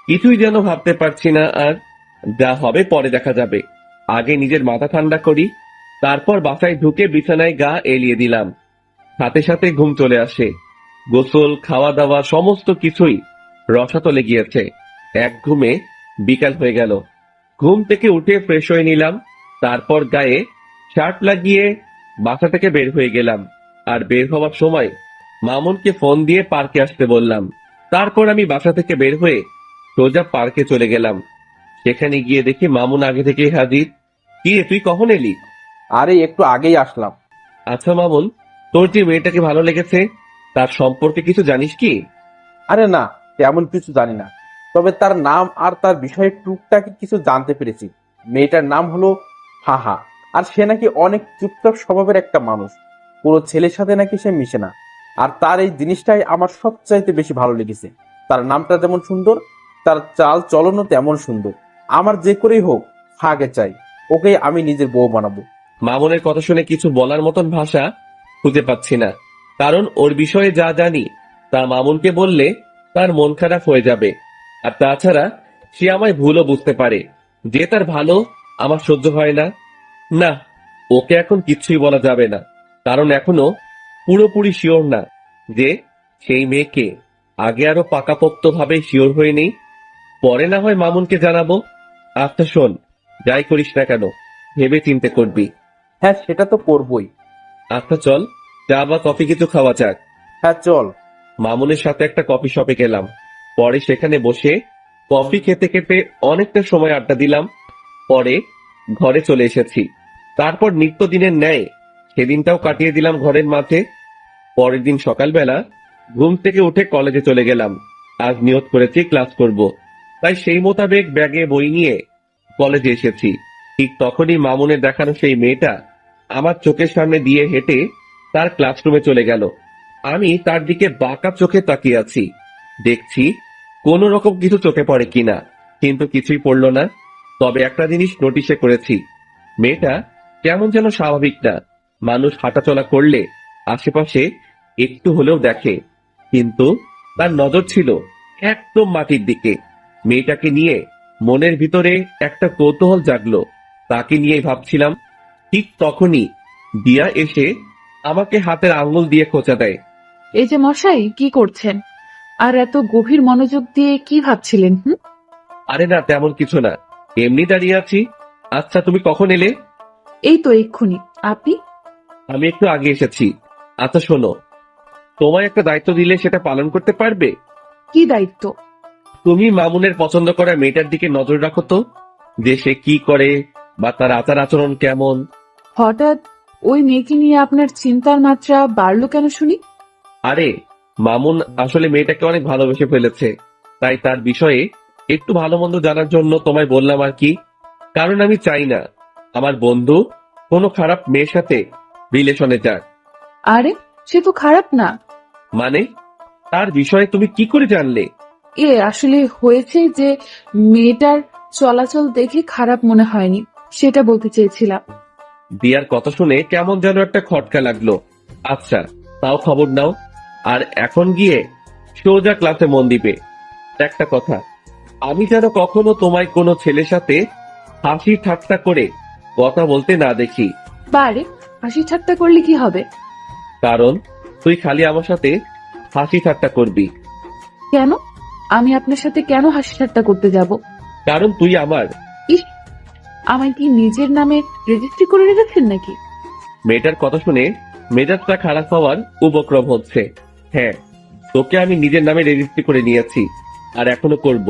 কিছুই যেন ভাবতে পারছি না আর। যা হবে পরে দেখা যাবে, আগে নিজের মাথা ঠান্ডা করি। তারপর বাসায় ঢুকে বিছানায় গা এলিয়ে দিলাম, সাথে সাথে ঘুম চলে আসে। গোসল, খাওয়া দাওয়া সমস্ত কিছুই রসাতলে গিয়েছে। এক ঘুমে বিকাল হয়ে গেল। ঘুম থেকে উঠে ফ্রেশ হয়ে নিলাম, তারপর গায়ে শার্ট লাগিয়ে বাসা থেকে বের হয়ে গেলাম। আর বের হওয়ার সময় মামুনকে ফোন দিয়ে পার্কে আসতে বললাম। তারপর আমি বাসা থেকে বের হয়ে সোজা পার্কে চলে গেলাম। সেখানে গিয়ে দেখি মামুন আগে থেকেই হাজির। কি রে, তুই কখন এলি? আরে একটু আগেই আসলাম। আচ্ছা মামুন, তোর যে মেয়েটাকে ভালো লেগেছে তার সম্পর্কে কিছু জানিস কি? আরে না, তেমন কিছু জানি না, তবে তার নাম আর তার বিষয়ে টুকটাকি কিছু জানতে পেরেছি। মেয়েটার নাম হলো হাহা, আর সে নাকি অনেক চুপচাপ স্বভাবের একটা মানুষ। কোনো ছেলের সাথে নাকি সে মিশে না, আর তার এই জিনিসটাই আমার সবচাইতে বেশি ভালো লেগেছে। তার নামটা যেমন সুন্দর, তার চাল চলনও তেমন সুন্দর। আমার যে করেই হোক ফাগে চাই, ওকে আমি নিজের বউ বানাবো। মামুনের কথা শুনে কিছু বলার মতন ভাষা খুঁজে পাচ্ছি না, কারণ ওর বিষয়ে যা জানি তা মামুনকে বললে তার মন খারাপ হয়ে যাবে। আর তাছাড়া সে আমায় ভুলও বুঝতে পারে, যে তার ভালো আমার সহ্য হয় না। না, ওকে এখন কিচ্ছুই বলা যাবে না, কারণ এখনো পুরোপুরি শিওর না যে সেই মেয়েকে। আগে আরো পাকাপোক্ত ভাবে শিওর হয়ে নেই, পরে না হয় মামুনকে জানাবো। আচ্ছা শোন, যাই করিস না কেন ভেবে চিন্তে করবি। হ্যাঁ সেটা তো করবই। আচ্ছা চল, চা বা কফি কিছু খাওয়া যাক। হ্যাঁ চল। মামুনের সাথে একটা কফি শপে গেলাম। পরে সেখানে বসে কফি খেতে খেতে অনেকটা সময় আড্ডা দিলাম। পরে ঘরে চলে এসেছি। তারপর নিত্যদিনের ন্যায় সেদিনটাও কাটিয়ে দিলাম ঘরের মাঝে। পরের দিন সকালবেলা ঘুম থেকে উঠে কলেজে চলে গেলাম। আজ নিয়ত করেছি ক্লাস করব, তাই সেই মোতাবেক ব্যাগে বই নিয়ে কলেজে এসেছি। ঠিক তখনই মামুনের দেখানো সেই মেয়েটা আমার চোখের সামনে দিয়ে হেঁটে তার ক্লাসরুমে চলে গেল। আমি তার দিকে বাঁকা চোখে তাকিয়ে আছি, দেখছি কোন রকম কিছু চোখে পড়ে কিনা, কিন্তু কিছুই পড়ল না। তবে একটা জিনিস নোটিশে করেছি, মেয়েটা কেমন যেন স্বাভাবিক না। মানুষ হাঁটাচলা করলে আশেপাশে একটু হলেও দেখে, কিন্তু তার নজর ছিল একদম মাটির দিকে। মেয়েটাকে নিয়ে মনের ভিতরে একটা কৌতূহল জাগলো, তাকে নিয়েই ভাবছিলাম। ঠিক তখনই দিয়া এসে আমাকে হাতের আঙ্গুল দিয়ে খোঁচা দেয়। এই যে মশাই, কি করছেন? আর এত গভীর মনোযোগ দিয়ে কি ভাবছিলেন? আরে না, তেমন কিছু না। এমনি দাঁড়িয়ে আছি। আচ্ছা, তুমি কখন এলে? এই তো এক্ষুনি। আপনি? আমি একটু আগে এসেছি। আচ্ছা শোনো, তোমায় একটা দায়িত্ব দিলে সেটা পালন করতে পারবে? কি দায়িত্ব? তুমি মামুনের পছন্দ করা মেয়েটার দিকে নজর রাখো তো, যে সে কি করে বা তার আচার আচরণ কেমন। হঠাৎ ওই মেয়েকে নিয়ে আপনার চিন্তার মাত্রা বাড়লো কেন শুনি? আরে, মামুন আসলে মেয়েটাকে অনেক ভালোবেসে ফেলেছে, তাই তার বিষয়ে একটু ভালো মন্দ জানার জন্য তোমায় বললাম আর কি। কারণ আমি চাই না আমার বন্ধু কোনো খারাপ মেয়ের সাথে রিলেশনে যাক। আরে, সে তো খারাপ না। মানে, তার বিষয়ে তুমি কি করে জানলে? আসলে হয়েছে যে মেয়েটার চলাচল দেখে খারাপ মনে হয়নি, সেটা বলতে চেয়েছিলাম। দিয়ার কথা শুনে কেমন যেন একটা খটকা লাগলো। আচ্ছা, তাও খবর নাও। আর এখন গিয়ে সোজা ক্লাসে মন দিবে। একটা কথা, আমি যেন কখনো তোমায় কোনো ছেলের সাথে হাসি ঠাট্টা করে কথা বলতে না দেখি। বারে, হাসি ঠাট্টা করলে কি হবে? কারণ তুই খালি আমার সাথে হাসি ঠাট্টা করবি। কেন? আমি আপনার সাথে কেন হাসি ঠাট্টা করতে যাব? কারণ তুই আমার। ইস, আমায় কি নিজের নামে রেজিস্ট্রি করে রেখেছেন নাকি? মেয়েটার কথা শুনে মেজাজটা খারাপ হওয়ার উপক্রম হচ্ছে। হ্যাঁ, তোকে আমি নিজের নামে রেজিস্ট্রি করে নিয়েছি, আর এখনো করব।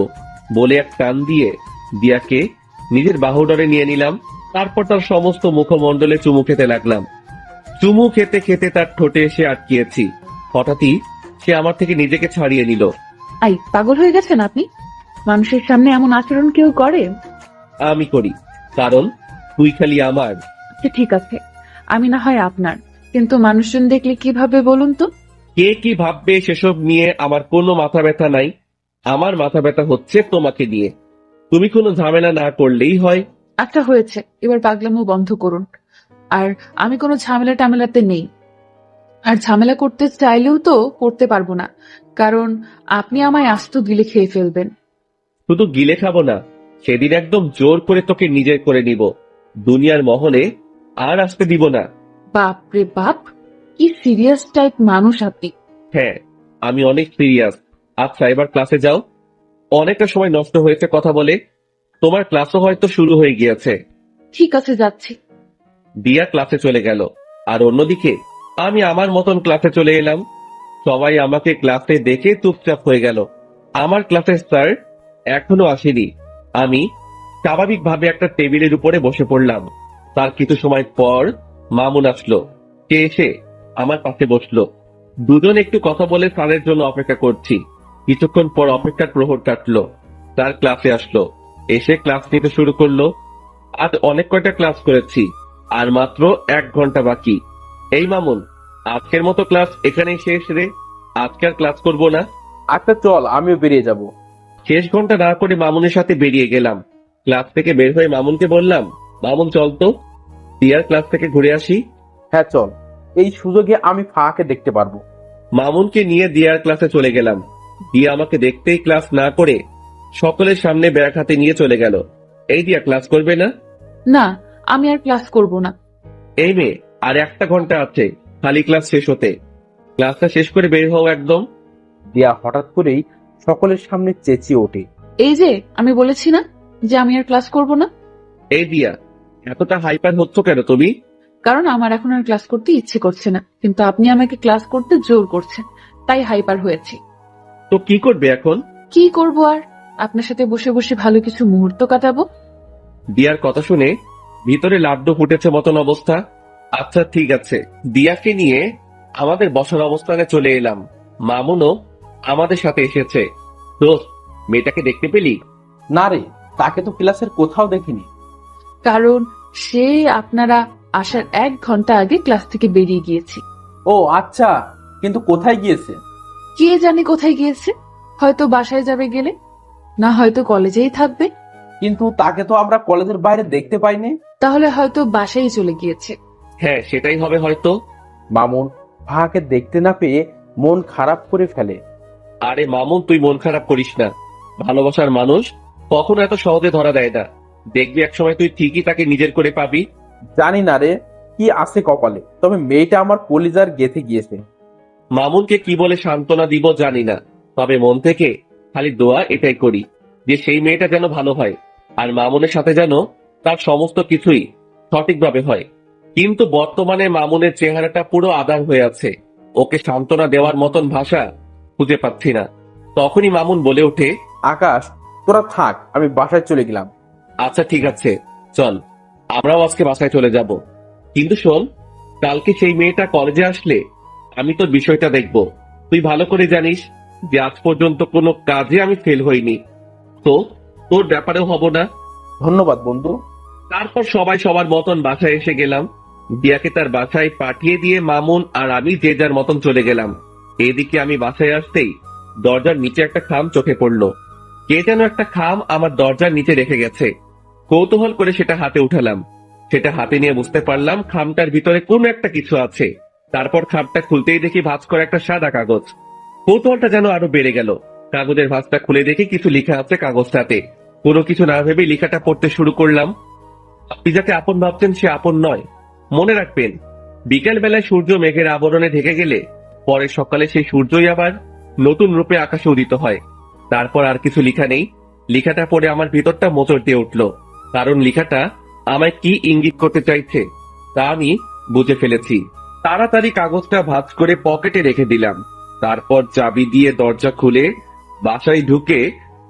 বলে এক টান দিয়ে দিয়াকে নিজের বাহুডরে নিয়ে নিলাম। তারপর তার সমস্ত মুখমণ্ডলে চুমু খেতে লাগলাম। চুমু খেতে খেতে তার ঠোঁটে এসে আটকিয়েছি। হঠাৎই সে আমার থেকে নিজেকে ছাড়িয়ে নিল। আই, পাগল হয়ে গেছেন আপনি? মানুষের সামনে এমন আচরণ কেউ করে? আমি করি, কারণ তুই খালি আমার। আচ্ছা ঠিক আছে, আমি না হয় আপনার, কিন্তু মানুষজন দেখলে কিভাবে বলুন তো? কে কি ভাববে সেসব নিয়ে আমার কোনো মাথা ব্যথা নাই। আমার মাথা ব্যথা হচ্ছে তোমাকে নিয়ে। তুমি কোনো ঝামেলা না করলেই হয়। আচ্ছা হয়েছে, এবার পাগলামো বন্ধ করুন। আর আমি কোনো ঝামেলা টামেলাতে নেই। আর ঝামেলা করতে চাইলেও তো করতে পারবো না, কারণ আপনি আমায় আস্ত গিলে খেয়ে ফেলবেন। শুধু গিলে খাবো না, সেদিন একদম জোর করে তোকে নিজের করে নিব। দুনিয়ার মহলে আর আসতে দিব না। বাপ রে বাপ, কি সিরিয়াস টাইপ মানুষ আপনি। হ্যাঁ, আমি অনেক সিরিয়াস। আচ্ছা, এবার ক্লাসে যাও। অনেকটা সময় নষ্ট হয়েছে কথা বলে। তোমার ক্লাসও হয়তো শুরু হয়ে গিয়েছে। ঠিক আছে, যাচ্ছি। দিয়া ক্লাসে চলে গেল, আর অন্যদিকে আমি আমার মতন ক্লাসে চলে এলাম। সবাই আমাকে ক্লাসে দেখে চুপচাপ হয়ে গেল। আমার ক্লাসের স্যার এখনো আসেনি। আমি স্বাভাবিকভাবে একটা টেবিলের উপরে বসে পড়লাম। তার কিছু সময় পর মামুন আসলো। সে এসে আমার পাশে বসলো। দুজন একটু কথা বলে স্যারের জন্য অপেক্ষা করছি। কিছুক্ষণ পর অপেক্ষার প্রহর কাটলো। স্যার ক্লাসে আসলো, এসে ক্লাস নিতে শুরু করলো। আজ অনেক কয়টা ক্লাস করেছি, আর মাত্র 1 ঘন্টা বাকি। এই মামুন, আজকের মতো ক্লাস এখানেই শেষ রে। আজকে আর ক্লাস করবো না। আচ্ছা চল, আমিও বেরিয়ে যাব। শেষ ঘন্টা না করে মামুনের সাথে বেরিয়ে গেলাম। ক্লাস থেকে বের হয়ে মামুনকে বললাম, মামুন চল তো, দিয়ার ক্লাস থেকে ঘুরে আসি। হ্যাঁ চল, এই সুযোগে আমি ফাঁকে দেখতে পারবো। মামুনকে নিয়ে দিয়ার ক্লাসে চলে গেলাম। দিয়া আমাকে দেখতেই ক্লাস না করে সকলের সামনে ব্যাগ হাতে নিয়ে চলে গেল। এই দিয়া ক্লাস করবে না? না, আমি আর ক্লাস করব না। এই মেয়ে, আর 1 ঘন্টা আছে খালি ক্লাস শেষ হতে। ক্লাসটা শেষ করে বের হও একদম। দিয়া হঠাৎ করেই সকলের সামনে চেঁচিয়ে ওঠে। এই যে আমি বলেছি না যে আমি আর ক্লাস করব না। এই দিয়া, এতটা হাইপার হচ্ছ কেন তুমি? কারণ আমার এখন আর ক্লাস করতে ইচ্ছে করছে না, কিন্তু আপনি আমাকে ক্লাস করতে জোর করছেন, তাই হাইপার হয়েছি। তো কি করবে এখন? কি করব আর, আপনার সাথে বসে বসে ভালো কিছু মুহূর্ত কাটাবো। দিয়ার কথা শুনে ভিতরে লাড্ডু ফুটেছে মতন অবস্থা। আচ্ছা ঠিক আছে, দিয়াকে নিয়ে আমাদের বসার অবস্থানে চলে এলাম। মামুনও আমাদের সাথে এসেছে। দোস্ত, মেয়েটাকে দেখতে পেলি? না রে, তাকে তো ক্লাসের কোথাও দেখিনি। কারণ সে আপনারা আসার 1 ঘন্টা আগে ক্লাস থেকে বেরিয়ে গিয়েছি। ও আচ্ছা, কিন্তু কোথায় গিয়েছে? কে জানে কোথায় গিয়েছে, হয়তো বাসায় যাবে গেলে, না হয়তো কলেজেই থাকবে। কিন্তু তাকে তো আমরা কলেজের বাইরে দেখতে পাইনি। তাহলে হয়তো বাসায় চলে গিয়েছে। হ্যাঁ, সেটাই হবে হয়তো। মামুন ফাহাকে দেখতে না পেয়ে মন খারাপ করে ফেলে। আরে মামুন, তুই মন খারাপ করিস না। ভালোবাসার মানুষ কখনো এত সহজে ধরা দেয় না। দেখবি একসময় তুই ঠিকই তাকে নিজের করে পাবি। জানি না রে কি আছে কপালে, তবে মেয়েটা আমার কলিজার গেঁথে গিয়েছে। মামুনকে কি বলে সান্ত্বনা দিব জানি না, তবে মন থেকে খালি দোয়া এটাই করি যে সেই মেয়েটা যেন ভালো হয়। আর মামুনের সাথে যেন তার সমস্ত কিছুই সঠিকভাবে হয়। কিন্তু বর্তমানে মামুনের চেহারাটা পুরো আদার হয়ে আছে। ওকে সান্ত্বনা দেওয়ার মতন ভাষা খুঁজে পাচ্ছি না। তখনই মামুন বলে ওঠে, আকাশ, তোরা থাক, আমি বাসায় চলে গেলাম। আচ্ছা ঠিক আছে, চল আমরাও আজকে বাসায় চলে যাব। কিন্তু শোন, কালকে সেই মেয়েটা কলেজে আসলে আমি তোর বিষয়টা দেখব। তুই ভালো করে জানিস যে আজ পর্যন্ত কোনো কাজে আমি ফেল হইনি, তো তোর ব্যাপারেও হব না। ধন্যবাদ বন্ধু। তারপর সবাই সবার মতন বাসায় এসে গেলাম। দিয়াকে তার বাসায় পাঠিয়ে দিয়ে মামুন আর আমি যে যার মতন চলে গেলাম। এদিকে আমি বাসায় আসতেই দরজার নিচে একটা খাম চোখে পড়লো। কে যেন একটা খাম আমার দরজার নিচে রেখে গেছে। কৌতূহল করে সেটা হাতে উঠালাম। সেটা হাতে নিয়ে বুঝতে পারলাম খামটার ভিতরে কোনো একটা কিছু আছে। তারপর খামটা খুলতেই দেখি ভাঁজ করা একটা সাদা কাগজ। কৌতূহলটা যেন আরো বেড়ে গেল। কাগজের ভাঁজটা খুলে দেখি কিছু লেখা আছে কাগজটাতে। কোনো কিছু না ভেবে লেখাটা পড়তে শুরু করলাম। আপনি যাকে আপন ভাবছেন সে আপন নয়। মনে রাখবেন, বিকেল বেলায় সূর্য মেঘের আবরণে ঢেকে গেলে পরের সকালে সেই সূর্যই আবার নতুন রূপে আকাশে উদিত হয়। তারপর আর কিছু লেখা নেই। লেখাটা পড়ে আমার ভিতরটা মোচড় দিয়ে উঠল, কারণ লেখাটা আমায় কি ইঙ্গিত করতে চাইছে তা আমি বুঝে ফেলেছি। তাড়াতাড়ি কাগজটা ভাঁজ করে পকেটে রেখে দিলাম। তারপর চাবি দিয়ে দরজা খুলে বাসায় ঢুকে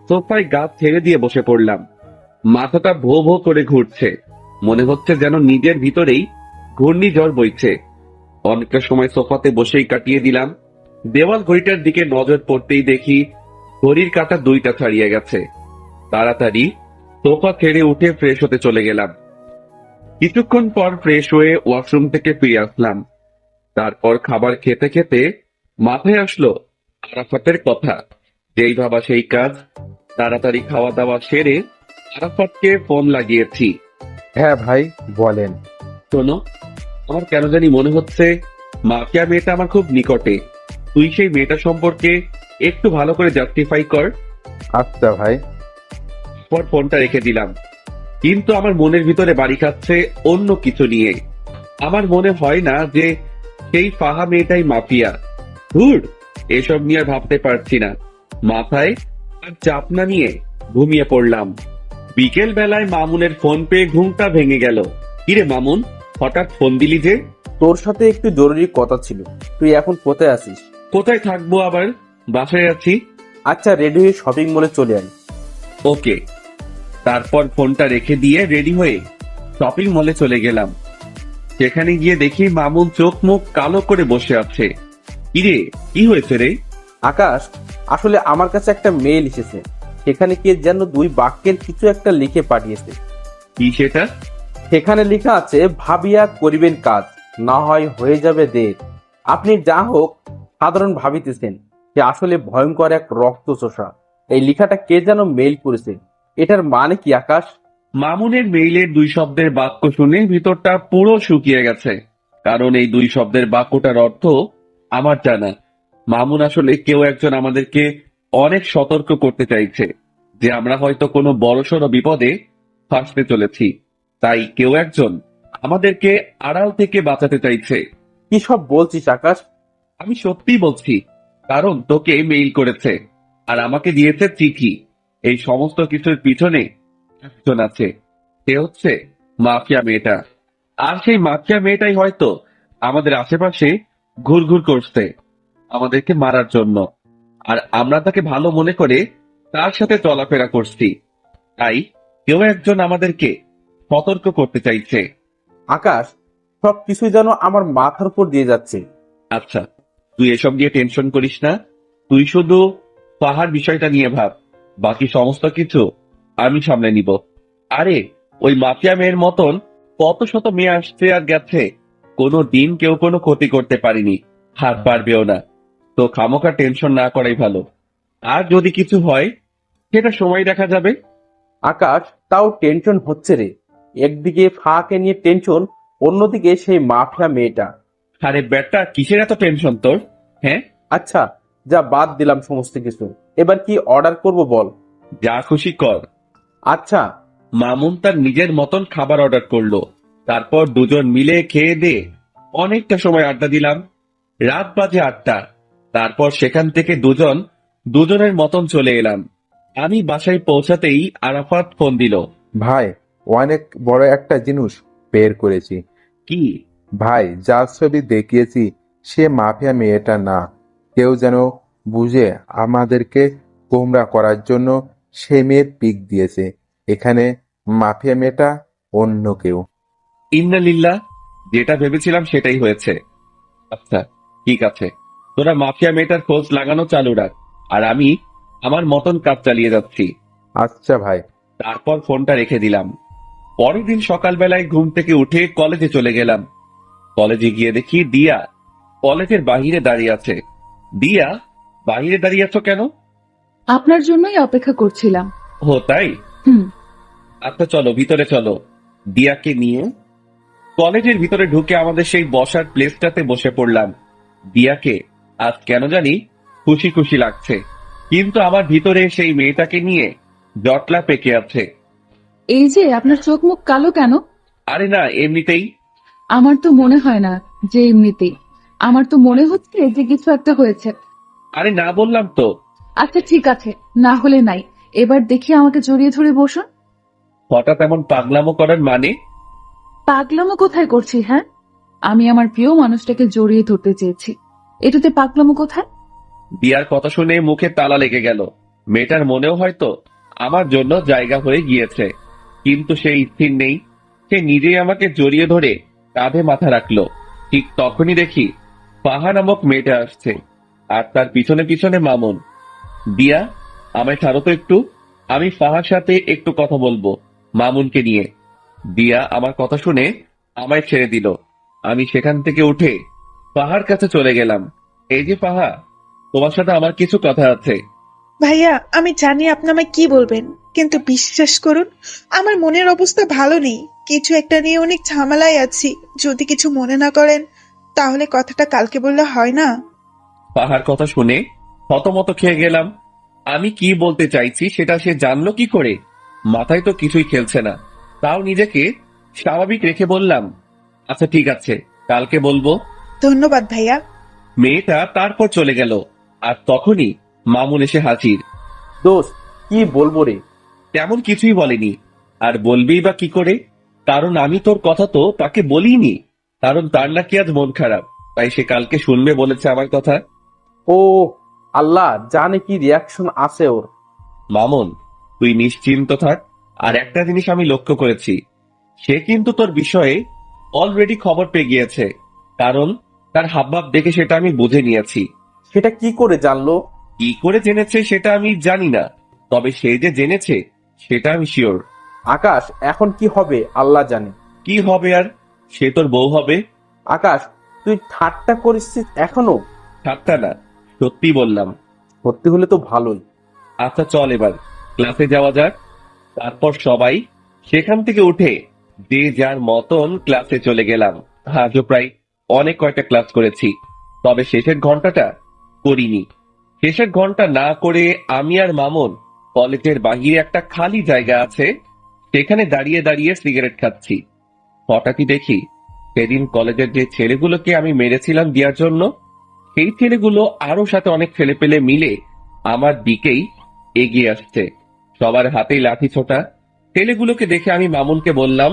সোফায় গা ছেড়ে দিয়ে বসে পড়লাম। মাথাটা ভো ভো করে ঘুরছে, মনে হচ্ছে যেন নিজের ভিতরেই ঘূর্ণিঝড় বইছে। অনেকটা সময় সোফাতে বসেই কাটিয়ে দিলাম। দেওয়াল ঘড়িটার দিকে নজর পড়তেই দেখি ঘড়ির কাঁটা 2টা ছাড়িয়ে গেছে। তাড়াতাড়ি সোফা ছেড়ে উঠে ফ্রেশ হতে চলে গেলাম। কিছুক্ষণ পর ফ্রেশ হয়ে ওয়াশরুম থেকে ফিরে আসলাম। তারপর খাবার খেতে খেতে মাথায় আসলো আরাফাতের কথা। যেই ভাবা সেই কাজ। তাড়াতাড়ি খাওয়া দাওয়া সেরে আরাফাতকে ফোন লাগিয়েছি। হ্যাঁ ভাই, বলেন। শোনো, আমার কেন জানি মনে হচ্ছে মাফিয়া মেয়েটা আমার খুব নিকটে। তুই সেই মেয়েটা সম্পর্কে একটু ভালো করে জাস্টিফাই কর। আচ্ছা ভাই। পর ফোনটা রেখে দিলাম। কিন্তু আমার মনের ভিতরে বাড়ি খাচ্ছে অন্য কিছু নিয়ে। আমার মনে হয় না যে সেই ফাহা মেয়েটাই মাফিয়া। ধুর, এসব নিয়ে আর ভাবতে পারছি না। মাথায় আর চাপ না নিয়ে ঘুমিয়ে পড়লাম। বিকেল বেলায় মামুনের ফোন পেয়ে ঘুমটা ভেঙে গেল। কিরে মামুন, হঠাৎ ফোন দিলি যে? তোর সাথে একটু জরুরি কথা ছিল। তুই এখন কোথায় আছিস? কোথায় থাকবো আবার, বাসায় আছি। আচ্ছা, রেডি হয়ে শপিং মলে চলে আয়। ওকে। তারপর ফোনটা রেখে দিয়ে রেডি হয়ে শপিং মলে চলে গেলাম। সেখানে গিয়ে দেখি মামুন চোখ মুখ কালো করে বসে আছে। কিরে, কি হয়েছে রে? আকাশ, আসলে আমার কাছে একটা মেইল এসেছে। সেখানে কে যেন 2 বাক্যের কিছু একটা লিখে পাঠিয়েছে। কি সেটা? সেখানে লেখা আছে, ভাবিয়া করিবেন কাজ, না হয় হয়ে যাবে দের। আপনি যা হোক সাধারণ ভাবিতেছেন, সে আসলে ভয়ঙ্কর এক রক্তচোষা। এই লেখাটা কে যেন মেইল করেছে। এটার মানে কি আকাশ? মামুনের মেইলের 2 শব্দের বাক্য শুনে ভিতরটা পুরো শুকিয়ে গেছে। কারণ এই 2 শব্দের বাক্যটার অর্থ আমার জানা। মামুন আসলে কেউ একজন আমাদেরকে অনেক সতর্ক করতে চাইছে যে আমরা হয়তো কোনো বড়সড় বিপদে ফাঁসতে চলেছি। তাই কেউ একজন আমাদেরকে আড়াল থেকে বাঁচাতে চাইছে। কি সব বলছিস আকাশ? আমি সত্যি বলছি, কারণ তোকে মেইল করেছে আর আমাকে দিয়েছে চিঠি। এই সমস্ত কিছুর পিছনে একজন আছে, সে হচ্ছে মাফিয়া মেয়েটা। আর সেই মাফিয়া মেয়েটাই হয়তো আমাদের আশেপাশে ঘুরঘুর করছে আমাদেরকে মারার জন্য। আর আমরা তাকে ভালো মনে করে তার সাথে চলাফেরা করছি। তাই কেউ একজন আমাদেরকে সতর্ক করতে চাইছে। আকাশ, সবকিছুই যেন আমার মাথার উপর দিয়ে যাচ্ছে। আচ্ছা, তুই এসব নিয়ে টেনশন করিস না। তুই শুধু পাহাড় বিষয়টা নিয়ে ভাব, বাকি সমস্ত কিছু আমি সামলে নিব। আরে, ওই মাফিয়া মেয়ের মতন কত শত মেয়ে আসছে আর গেছে, কোনো দিন কেউ কোনো ক্ষতি করতে পারিনি, হাত পারবেও না। তো খামোকা টেনশন না করাই ভালো। আর যদি কিছু হয় সেটা সময় দেখা যাবে। আকাশ, তাও টেনশন হচ্ছে রে। একদিকে ফাঁকে নিয়ে টেনশন, অন্যদিকে সেই মাফিয়া মেয়েটা। আরে বেটা, কিসের এত টেনশন তোর? হ্যাঁ, আচ্ছা, যা বাদ দিলাম সমস্ত কিছু। এবার কি অর্ডার করব বল? যা খুশি কর। আচ্ছা। মামুন তার নিজের মতন খাবার অর্ডার করলো। তারপর দুজন মিলে খেয়ে দিয়ে অনেকটা সময় আড্ডা দিলাম। রাত বাজে 8টা। তারপর সেখান থেকে দুজনের মতন চলে এলাম। আমি বাসায় পৌঁছাতেই আরাফাত ফোন দিল। ভাই, অনেক বড় একটা জিনিস বের করেছি। কি? ভাই, যার ছবি দেখিয়েছি সে মাফিয়া মেয়েটা না। কেউ যেন বুঝে আমাদেরকে গোমরা করার জন্য সে মেয়ের পিক দিয়েছে। এখানে মাফিয়া মেয়েটা অন্য কেউ। ইন্না লিল্লাহ, যেটা ভেবেছিলাম সেটাই হয়েছে। আচ্ছা, ঠিক আছে, তোরা মাফিয়া মেয়েটার খোঁজ লাগানো চালু রাখ, আর আমি আমার মতন কাজ চালিয়ে যাচ্ছি। আচ্ছা ভাই। তারপর ফোনটা রেখে দিলাম। পরের দিন সকালবেলায় ঘুম থেকে উঠে কলেজে চলে গেলাম। কলেজে গিয়ে দেখি দিয়া কলেজের বাহিরে দাঁড়িয়ে আছে। দিয়া, বাহিরে দাঁড়িয়ে আছো কেন? আপনার জন্যই অপেক্ষা করছিলাম। ও তাই? হুম। আচ্ছা চলো, ভিতরে চলো। দিয়াকে নিয়ে কলেজের ভিতরে ঢুকে আমাদের সেই বসার প্লেসটাতে বসে পড়লাম। দিয়াকে আজ কেন জানি খুশি খুশি লাগছে, কিন্তু আমার ভিতরে সেই মেয়েটাকে নিয়ে জটলা পেকে আছে। এই যে আপনার চোখ মুখ কালো কেন? আরে না, এমনিতেই। আমার তো মনে হয় না যে এমনিতেই। আমার তো মনে হচ্ছে যে কিছু একটা হয়েছে। আরে না, বললাম তো। আচ্ছা ঠিক আছে, না হলে নাই। এবার দেখি আমাকে জড়িয়ে ধরে বসুন। হঠাৎ এমন পাগলামো করার মানে? পাগলামো কোথায় করছি? হ্যাঁ, আমি আমার প্রিয় মানুষটাকে জড়িয়ে ধরতে চেয়েছি। এটাতে পাগলামো কোথায়? দিয়ার কথা শুনে মুখে তালা লেগে গেল। মেয়েটার মনেও হয়তো আমার জন্য জায়গা হয়ে গিয়েছে, কিন্তু সে স্থির নেই। সে নিজেই আমাকে জড়িয়ে ধরে কাঁধে মাথা রাখলো। ঠিক তখনই দেখি ফাহা নামক মেয়েটা আসছে, আর তার পিছনে পিছনে মামুন। দিয়া, আমায় ছাড়ো তো একটু, আমি ফাহার সাথে একটু কথা বলবো মামুনকে নিয়ে। দিয়া আমার কথা শুনে আমায় ছেড়ে দিল। আমি সেখান থেকে উঠে ফাহার কাছে চলে গেলাম। এই যে ফাহা, তোমার সাথে আমার কিছু কথা আছে। ভাইয়া, আমি জানি আপনি আমায় কি বলবেন, কিন্তু বিশ্বাস করুন, আমার মনের অবস্থা ভালো নেই। কিছু একটা নিয়ে অনেক ঝামেলায় আছি। যদি কিছু মনে না করেন, তাহলে কথাটা কালকে বললে হয় না? ফাহার কথা শুনে হতমত খেয়ে গেলাম। আমি কি বলতে চাইছি সেটা সে জানলো কি করে? মাথায় তো কিছুই খেলছে না। তাও নিজেকে স্বাভাবিক রেখে বললাম, আচ্ছা ঠিক আছে, কালকে বলবো। ধন্যবাদ ভাইয়া। মেয়েটা তারপর চলে গেল, আর তখনই মামুন এসে হাজির। দোস্ত, কি বলবো রে? তেমন কিছুই বলেনি, আর বলবেই বা কি করে? কারণ আমি তোর কথা তো তাকে বলিনি। কারণ তার নাকি আজ মন খারাপ, তাই সে কালকে শুনবে বলেছে আমার কথা। ও আল্লাহ জানে কি রিয়াকশন আছে ওর। মামুন, তুই নিশ্চিন্ত থাক। আর একটা জিনিস আমি লক্ষ্য করেছি, সে কিন্তু তোর বিষয়ে অলরেডি খবর পেয়ে গিয়েছে। কারণ তার হাবভাব দেখে সেটা আমি বুঝে নিয়েছি। সেটা কি করে জানলো? কি করে জেনেছে সেটা আমি জানি না, তবে সে যে জেনেছে সেটা আমি শিওর। আকাশ, এখন কি হবে আল্লাহ জানে। কি হবে আর? সে তোর বউ হবে। আকাশ, তুই ঠাট্টা করিস এখনো? ঠাট্টা না, সত্যি বললাম। সত্যি হলে তো ভালোই। আচ্ছা চল এবার ক্লাসে যাওয়া যাক। তারপর সবাই সেখান থেকে উঠে যে যার মতন ক্লাসে চলে গেলাম। আজও প্রায় অনেক কয়টা ক্লাস করেছি, তবে শেষের ঘন্টাটা করিনি। শেষের ঘন্টা না করে আমি আর মামুন কলেজের বাহিরে একটা খালি জায়গা আছে, সেখানে দাঁড়িয়ে দাঁড়িয়ে সিগারেট খাচ্ছি। হঠাৎই দেখি সেদিন কলেজের যে ছেলেগুলোকে আমি মেরেছিলাম দেওয়ার জন্য, সেই ছেলেগুলো আরো সাথে অনেক ছেলে পেলে মিলে আমার দিকেই এগিয়ে আসছে। সবার হাতেই লাঠি ছোটা। ছেলেগুলোকে দেখে আমি মামুনকে বললাম,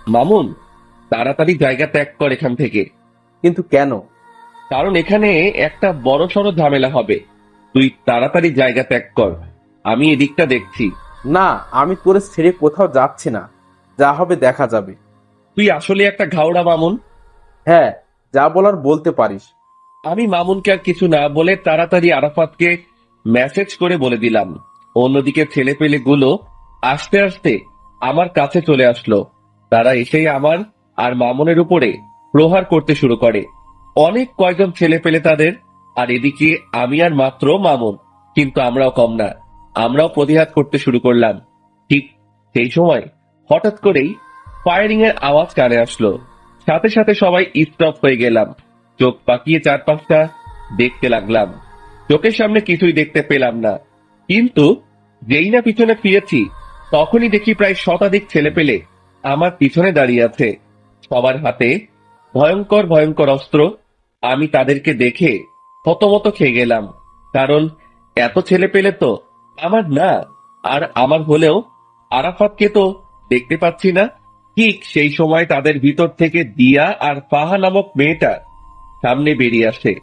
মামুন, তাড়াতাড়ি জায়গা ত্যাগ কর এখান থেকে। কিন্তু কেন? কারণ এখানে একটা বড় সড় ঝামেলা হবে। তুই তাড়াতাড়ি জায়গা ত্যাগ কর, আমি এদিকটা দেখছি। না, আমি তোরে ছেড়ে কোথাও যাচ্ছি না। যা হবে দেখা যাবে। তুই আসলে একটা ঘাওড়া মামুন। হ্যাঁ, যা বলার বলতে পারিস। আমি মামুনকে আর কিছু না বলে তাড়াতাড়ি আরাফাতকে মেসেজ করে বলে দিলাম। অন্যদিকে ছেলে পেলে গুলো আস্তে আস্তে আমার কাছে চলে আসলো। তারা এসেই আমার আর মামুনের উপরে প্রহার করতে শুরু করে। অনেক কয়জন ছেলে পেলে তাদের, আর এদিকে আমি আর মাত্র মামুন। কিন্তু আমরাও কম না, আমরাও প্রতিহার করতে শুরু করলাম। ঠিক সেই সময় হঠাৎ করেই ফায়ারিং এর আওয়াজ কানে আসলো। সাথে সাথে সবাই স্টপ হয়ে গেলাম। চোখ পাকিয়ে চারপাশটা দেখতে লাগলাম। চোখের সামনে কিছুই দেখতে পেলাম না, কিন্তু যেই না পিছনে ফিরেছি তখনই দেখি প্রায় শতাধিক ছেলে পেলে আমার পিছনে দাঁড়িয়ে আছে। সবার হাতে ভয়ঙ্কর ভয়ঙ্কর অস্ত্র। আমি তাদেরকে দেখে থতমত খেয়ে গেলাম, কারণ এত ছেলে পেলে তো আমার না। আর আমার হলেও আরাফাতকে তো দেখতে পাচ্ছি না? ঠিক সেই সময় তাদের ভিতর থেকে দিয়া আর ফাহা নামক মেয়েটা সামনে বেরিয়ে আসে।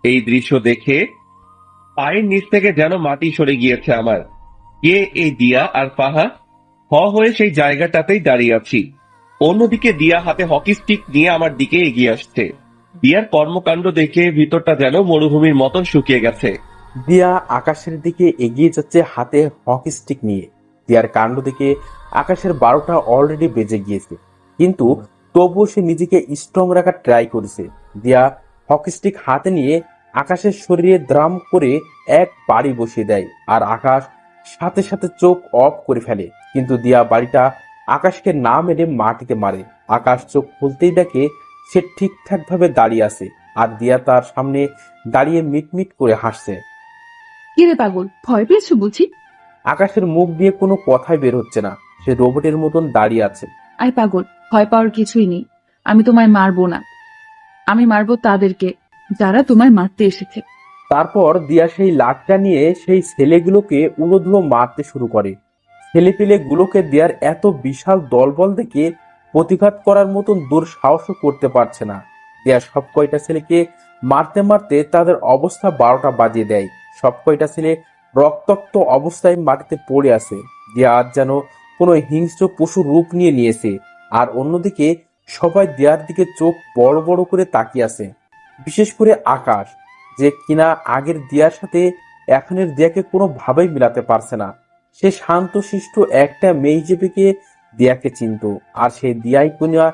এই দৃশ্য দেখে পায়ের নিচ থেকে যেন মাটি সরে গিয়েছে আমার। কে এই দিয়া আর ফাহা? হয়ে সেই জায়গাটাতেই দাঁড়িয়ে আছি। অন্যদিকে দিয়া হাতে হকি স্টিক নিয়ে আমার দিকে এগিয়ে আসছে। দিয়ার কর্মকাণ্ড দেখে ভিতরটা যেন মরুভূমির মতন শুকিয়ে গেছে। দিয়া আকাশের দিকে এগিয়ে যাচ্ছে হাতে হকি স্টিক নিয়ে। দিয়ার কাণ্ড দেখে আকাশের 12টা অলরেডি বেজে গিয়েছে, কিন্তু তবুও সে নিজেকে স্ট্রং রাখার ট্রাই করেছে। দিয়া হকি স্টিক হাতে নিয়ে আকাশের শরীরে দ্রাম করে এক বাড়ি বসিয়ে দেয়, আর আকাশ সাথে সাথে চোখ অফ করে ফেলে। কিন্তু দিয়া বাড়িটা আকাশকে না মেরে মাটিতে মারে। আকাশ চোখ খুলতেই দেখে সে ঠিকঠাক ভাবে দাঁড়িয়ে আছে, আর দিয়া তার সামনে দাঁড়িয়ে মিটমিট করে হাসছে। কিরে পাগল, ভয় পেয়েছো বুঝি? আকাশের মুখ দিয়ে কোনো কথাই বের হচ্ছে না, সে রোবটের মতন দাঁড়িয়ে আছে। আয় পাগল, ভয় পাওয়ার কিছুই নেই। আমি তোমায় মারবো না, আমি মারবো তাদেরকে যারা তোমায় মারতে এসেছে। তারপর দিয়া সেই লাঠটা নিয়ে সেই ছেলেগুলোকে উড়োধুলো মারতে শুরু করে। ছেলেপিলেগুলোকে দিয়ার এত বিশাল দলবল দেখে প্রতিঘাত করার মতন দুঃসাহসও করতে পারছে না। দিয়া সব কয়টা ছেলেকে মারতে মারতে তাদের অবস্থা 12টা বাজিয়ে দেয়। সব কয়টা ছেলে রক্তাক্ত অবস্থায় মাটিতে পড়ে আছে। দিয়া আজ যেন কোনো হিংস্র পশুর রূপ নিয়ে নিয়েছে। আর অন্যদিকে সবাই দিয়ার দিকে চোখ বড় বড় করে তাকিয়ে আছে, বিশেষ করে আকাশ, যে কিনা আগের দিয়ার সাথে এখনের দিয়াকে কোনোভাবেই মিলাতে পারছে না। সে শান্তশিষ্ট একটা মেয়ে হিসেবে দিয়াকে চিনত, আর সেই দিয়াই কিনা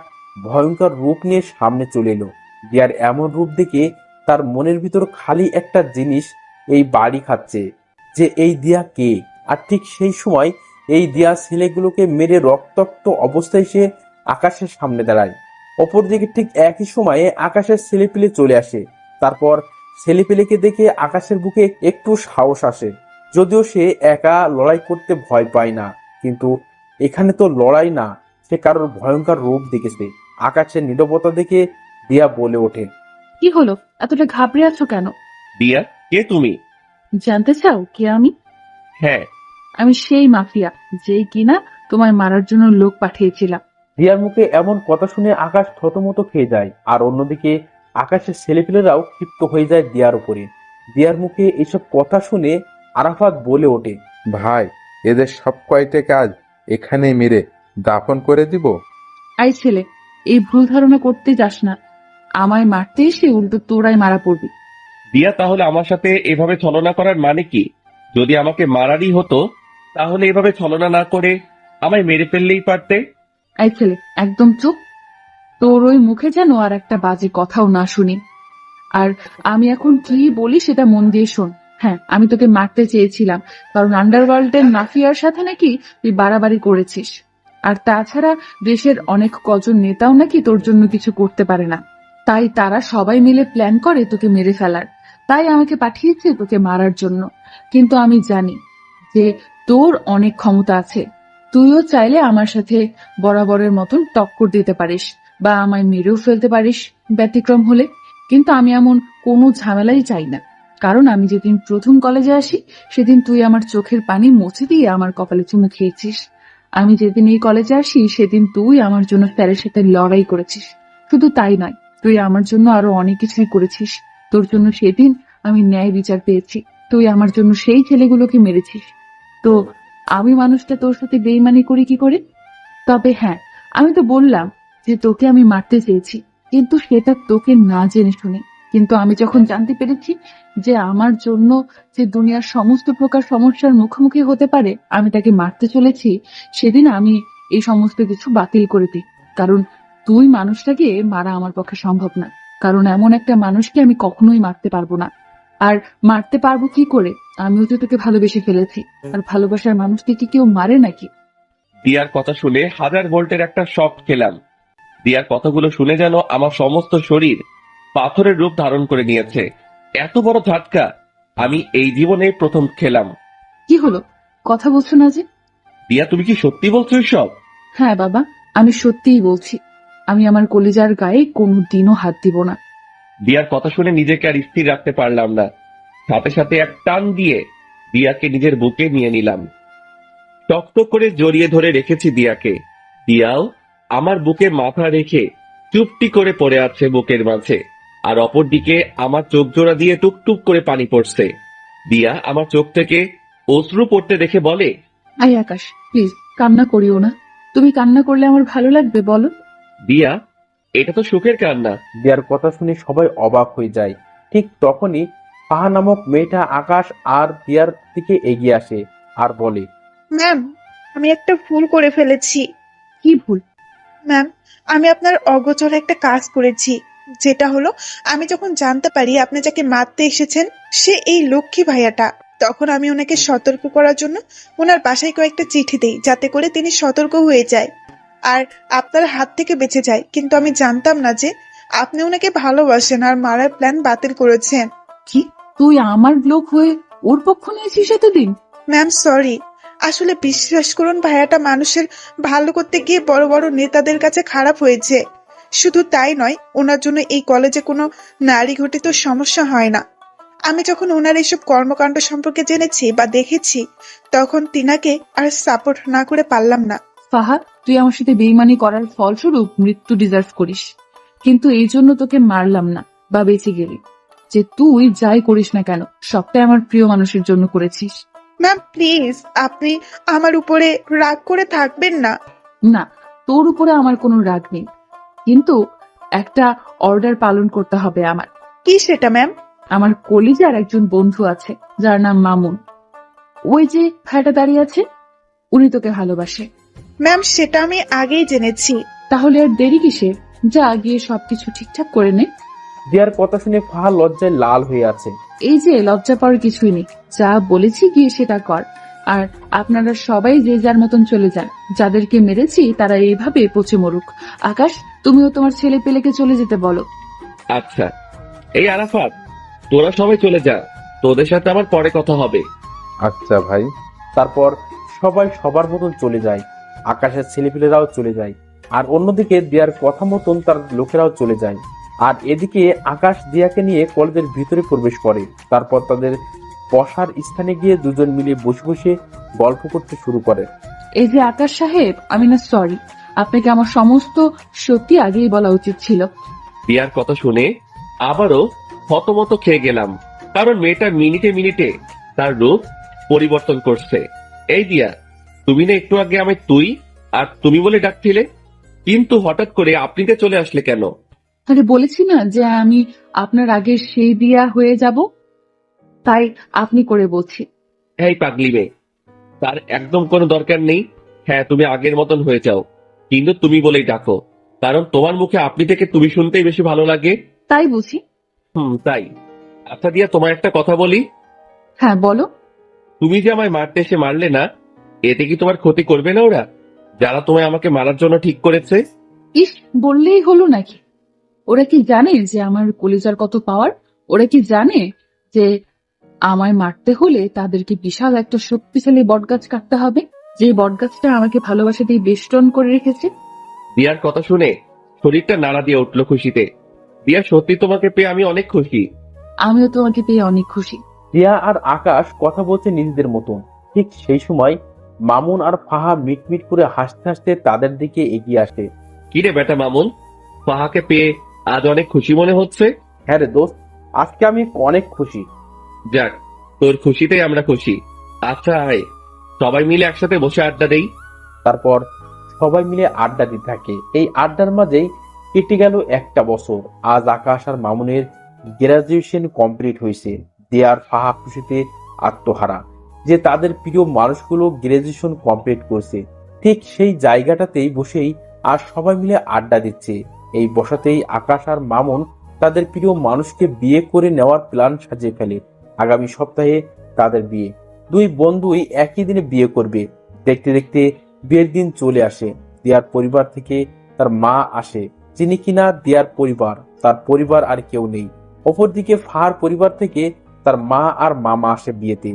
ভয়ঙ্কর রূপ নিয়ে সামনে চলে এলো। দিয়ার এমন রূপ দেখে তার মনের ভিতর খালি একটা জিনিস এই বাড়ি খাচ্ছে, যে এই দিয়া কে। আর ঠিক সেই সময় এই দিয়া ছেলেগুলোকে মেরে রক্তাক্ত অবস্থায় সে আকাশের সামনে দাঁড়ায়। অপরদিকে ঠিক একই সময়ে আকাশের ছেলেপিলে চলে আসে। তারপর ছেলেপিলেকে দেখে আকাশের বুকে একটু সাহস আসে, যদিও সে একা লড়াই করতে ভয় পায় না। কিন্তু এখানে তো লড়াই না, সে কারোর ভয়ঙ্কর রূপ দেখেছে। আকাশের নীরবতা দেখে দিয়া বলে ওঠে, কি হলো, এতটা ঘাবড়ে আছো কেন? দিয়া, কে তুমি? জানতে চাও কে আমি? হ্যাঁ। আমি সেই মাফিয়া, যেই কিনা তোমায় মারার জন্য লোক পাঠিয়েছিলাম। দিয়ার মুখে এমন কথা শুনে আকাশ থতমত খেয়ে যায়, আর অন্যদিকে আকাশের ছেলেপিলেরাও ক্ষিপ্ত হয়ে যায় দিয়ার উপরে। দিয়ার মুখে এসব কথা শুনে আরাফাত বলে ওঠে, ভাই, এদের সব কয়টাকে আজ এখানে মেরে দাফন করে দিব। আই ছেলে, এই ভুল ধারণা করতে যাস না। আমায় মারতে এসে উল্টো তোরাই মারা পড়বি। দিয়া, তাহলে আমার সাথে এভাবে ছলনা করার মানে কি? যদি আমাকে মারারই হতো তাহলে এভাবে ছলনা না করে আমায় মেরে ফেললেই পারতে। আই ছেলে, একদম চুপ। তোর ওই মুখে যেন আর একটা বাজে কথাও না শুনি। আর আমি এখন কি বলি সেটা মন দিয়ে শোন। হ্যাঁ, আমি তোকে মারতে চেয়েছিলাম, কারণ আন্ডারওয়ার্ল্ডের মাফিয়ার সাথে নাকি তুই বাড়াবাড়ি করেছিস। আর তাছাড়া দেশের অনেক কজন নেতাও নাকি তোর জন্য কিছু করতে পারে না, তাই তারা সবাই মিলে প্ল্যান করে তোকে মেরে ফেলার। তাই আমাকে পাঠিয়েছে তোকে মারার জন্য। কিন্তু আমি জানি যে তোর অনেক ক্ষমতা আছে, তুইও চাইলে আমার সাথে বরাবরের মতন টক্কর দিতে পারিস, বা আমায় মেরেও ফেলতে পারিস ব্যতিক্রম হলে। কিন্তু আমি এমন কোনো ঝামেলাই চাই না, কারণ আমি যেদিন প্রথম কলেজে আসি সেদিন তুই আমার চোখের পানি মুছে দিয়ে আমার কপালে চুমু খেয়েছিস। আমি যেদিন এই কলেজে আসি সেদিন তুই আমার জন্য স্যারের সাথে লড়াই করেছিস। শুধু তাই নয়, তুই আমার জন্য আরো অনেক কিছুই করেছিস। তোর জন্য সেদিন আমি ন্যায় বিচার পেয়েছি। তুই আমার জন্য সেই ছেলেগুলোকে মেরেছিস। তো আমি মানুষটা তোর সাথে বেইমানি করি কি করে? তবে হ্যাঁ, আমি তো বললাম যে তোকে আমি মারতে চেয়েছি, কিন্তু সেটা তোকে না জেনে শুনে। কিন্তু আমি যখন জানতে পেরেছি যে আমার জন্য যে দুনিয়ার সমস্ত প্রকার সমস্যার মুখোমুখি হতে পারে, আমি তাকে মারতে চলেছি, সেদিন আমি এই সমস্ত কিছু বাতিল করে দিই। কারণ তুই মানুষটাকে মারা আমার পক্ষে সম্ভব না, কারণ এমন একটা মানুষকে আমি কখনোই মারতে পারবো না। আর মারতে পারবো কি করে? আমিও তো তোকে ভালোবেসে ফেলেছি, আর ভালোবাসার মানুষকে কি কেউ মারে নাকি? দিয়ার কথা শুনে 1000 ভোল্টের একটা শক খেলাম। দিয়ার কথাগুলো শুনে যেন আমার সমস্ত শরীর পাথরের রূপ ধারণ করে নিয়েছে। এত বড় ঝাটকা আমি এই জীবনে প্রথম খেলাম। কি হলো, কথা বলছো না যে? দিয়া, তুমি কি সত্যি বলছো এসব? হ্যাঁ বাবা, আমি সত্যিই বলছি। আমি আমার কলিজার গায়ে কোনো দিনও হাত দিব না। দিয়ার কথা শুনে নিজেকে আর স্থির রাখতে পারলাম না। সাথে সাথে এক টান দিয়ে দিয়াকে নিজের বুকে নিয়ে নিলাম। টকটক করে জড়িয়ে ধরে রেখেছি দিয়াকে। দিয়াও আমার বুকে মাথা রেখে চুপটি করে পড়ে আছে বুকের মাঝে, আর অপরদিকে আমার চোখ জোড়া দিয়ে টুকটুক করে পানি পড়ছে। দিয়া আমার চোখ থেকে অশ্রু পড়তে দেখে বলে, আই আকাশ, প্লিজ কান্না করিও না। তুমি কান্না করলে আমার ভালো লাগবে বলো? দিয়া এটা তো সুখের কান্না। দিয়ার কথা শুনে সবাই অবাক হয়ে যায়। ঠিক তখনই ফাহা নামক মেয়েটা আকাশ আর দিয়ার দিকে এগিয়ে আসে আর বলে, ম্যাম, আমি একটা ভুল করে ফেলেছি। কি ভুল? ম্যাম, আমি আপনার অগোচরে একটা কাজ করেছি, যেটা হলো আমি যখন জানতে পারি আপনি যাকে মারতে এসেছেন সে এই লক্ষ্মী ভাইয়াটা, তখন আমি ওনাকে সতর্ক করার জন্য ওনার বাসায় কয়েকটা চিঠি দেই, যাতে করে তিনি সতর্ক হয়ে যায় আর আপনার হাত থেকে বেঁচে যায়। কিন্তু আমি জানতাম না যে আপনি ওনাকে ভালোবাসেন আর মারার প্ল্যান বাতিল করেছেন। কি তুই আমার লোক হয়ে ওর পক্ষ নিয়েছিস এতদিন? ম্যাম সরি, আসলে বিশ্বাস করুন ভাইয়াটা মানুষের ভালো করতে গিয়ে বড় বড় নেতাদের কাছে খারাপ হয়েছে। শুধু তাই নয়, ওনার জন্য এই কলেজে কোনো নারী ঘটিত সমস্যা হয় না। আমি যখন ওনার এইসব কর্মকাণ্ড সম্পর্কে জেনেছি বা দেখেছি, তখন তিনাকে আর সাপোর্ট না করে পারলাম না। ফাহাদ, তুই আমার সাথে বেইমানি করার ফলস্বরূপ মৃত্যু ডিজার্ভ করিস, কিন্তু এই জন্য তোকে মারলাম না বা বেঁচে গেলি। যে তুই যাই করিস না কেন, সবটাই আমার প্রিয় মানুষের জন্য করেছিস। ম্যাম প্লিজ, আপনি আমার উপরে রাগ করে থাকবেন না। না, তোর উপরে আমার কোনো রাগ নেই, কিন্তু একটা অর্ডার পালন করতে হবে আমার। কি সেটা ম্যাম? আমার কলিজার একজন বন্ধু আছে যার নাম মামুন। ওই যে ভাইটা দাঁড়িয়ে আছে, উনি তোকে ভালোবাসে। ম্যাম সেটা আমি আগেই জেনেছি। তাহলে আর দেরি কিসের? যা গিয়ে সবকিছু ঠিকঠাক করে নে। দিয়ার কথা শুনে ফাহা লজ্জায় লাল হয়ে আছে। এই যে লজ্জা পাওয়ার কিছুই নেই, যা বলেছি গিয়ে সেটা কর। আর আপনারা সবাই যে যার মতন চলে যান, যাদেরকে মেরেছি তারা এইভাবে পচে মরুক। আকাশ, তুমিও তোমার ছেলে পেলেকে চলে যেতে বলো। আচ্ছা, এই আরাফাত, তোরা সবাই চলে যা, তোদের সাথে আমার পরে কথা হবে। আচ্ছা ভাই। তারপর সবাই সবার মতন চলে যায়। আকাশের ছেলেপিলেরাও চলে যায়, আর অন্যদিকে দিয়ার কথা মতন তার লোকেরাও চলে যায়। আর এদিকে আকাশ দিয়াকে নিয়ে কলেজের ভিতরে প্রবেশ করে। তারপর তাদের বসার স্থানে গিয়ে দুজন মিলে বসে বসে গল্প করতে শুরু করে। এই যে আকাশ সাহেব, আমি না সরি, আপনাকে আমার সমস্ত সত্যি আগেই বলা উচিত ছিল। দিয়ার কথা শুনে আবারও হতমত খেয়ে গেলাম, কারণ মেয়েটা মিনিটে মিনিটে তার রূপ পরিবর্তন করছে। এই দিয়া, তুমি না একটু আগে আমায় তুই আর তুমি বলে ডাকছিলে, কিন্তু হঠাৎ করে আপনিতে চলে আসলে কেন? আরে বলেছি না যে আমি আপনার আগে সেই দিয়া হয়ে যাব, তাই আপনি করে বলছি। এই পাগলি মেয়ে, তার একদম কোনো দরকার নেই। হ্যাঁ, তুমি আগের মতন হয়ে যাও, কিন্তু তুমি বলেই ডাকো, কারণ তোমার মুখে আপনি থেকে তুমি শুনতেই বেশি ভালো লাগে। তাই বুঝি? তাই। আচ্ছা দিয়া, তোমার একটা কথা বলি। হ্যাঁ বলো। তুমি যে আমায় মারতে এসে মারলে না, এতে কি তোমার ক্ষতি করবে না ওরা, যারা তোমায় আমাকে মারার জন্য ঠিক করেছে? ইস, বললেই হলো নাকি? ওরা কি জানে যে আমার কলিজার কত পাওয়ার? ওরা কি জানে যে আমায় মারতে হলে তাদেরকে বিশাল একটা শক্তিশালী বটগাছ কাটতে হবে, যে বটগাছটা আমাকে ভালোবাসা দিয়ে বেষ্টন করে রেখেছে? দিয়ার কথা শুনে শরীরটা নাড়া দিয়ে উঠলো খুশিতে। দিয়া, সত্যি তোমাকে পেয়ে আমি অনেক খুশি। আমিও তোমাকে পেয়ে অনেক খুশি। দিয়া আর আকাশ কথা বলছে নিজেদের মতন। ঠিক সেই সময় মামুন আর ফাহা মিটমিট করে হাসতে হাসতে তাদের দিকে এগিয়ে আসে। কিরে বেটা মামুন, ফাহাকে পেয়ে আজ অনেক খুশি মনে হচ্ছে? হ্যাঁ রে দোস্ত, আজকে আমি অনেক খুশি। যাক, তোর খুশিতেই আমরা খুশি। আচ্ছা আয়, সবাই মিলে একসাথে বসে আড্ডা দেই। তারপর সবাই মিলে আড্ডা দিতে থাকে। এই আড্ডার মাঝেই কেটে গেল একটা বছর। আজ আকাশ আর মামুনের গ্রাজুয়েশন কমপ্লিট হয়েছে। দেয়ার ফাহা খুশিতে আত্মহারা যে তাদের প্রিয় মানুষগুলো গ্রাজুয়েশন কমপ্লিট করছে। ঠিক সেই জায়গাটাতেই বসেই আর সবাই মিলে আড্ডা দিচ্ছে। এই বসাতেই আকাশ আর মামুন তাদের প্রিয় মানুষকে বিয়ে করে নেওয়ার প্ল্যান সাজিয়ে ফেলে। আগামী সপ্তাহে তাদের বিয়ে। দুই বন্ধুই একই দিনে বিয়ে করবে। দেখতে দেখতে বিয়ের দিন চলে আসে। দিয়ার পরিবার থেকে তার মা আসে, যিনি কিনা দিয়ার পরিবার, তার পরিবার আর কেউ নেই। অপরদিকে ফাহার পরিবার থেকে তার মা আর মামা আসে বিয়েতে।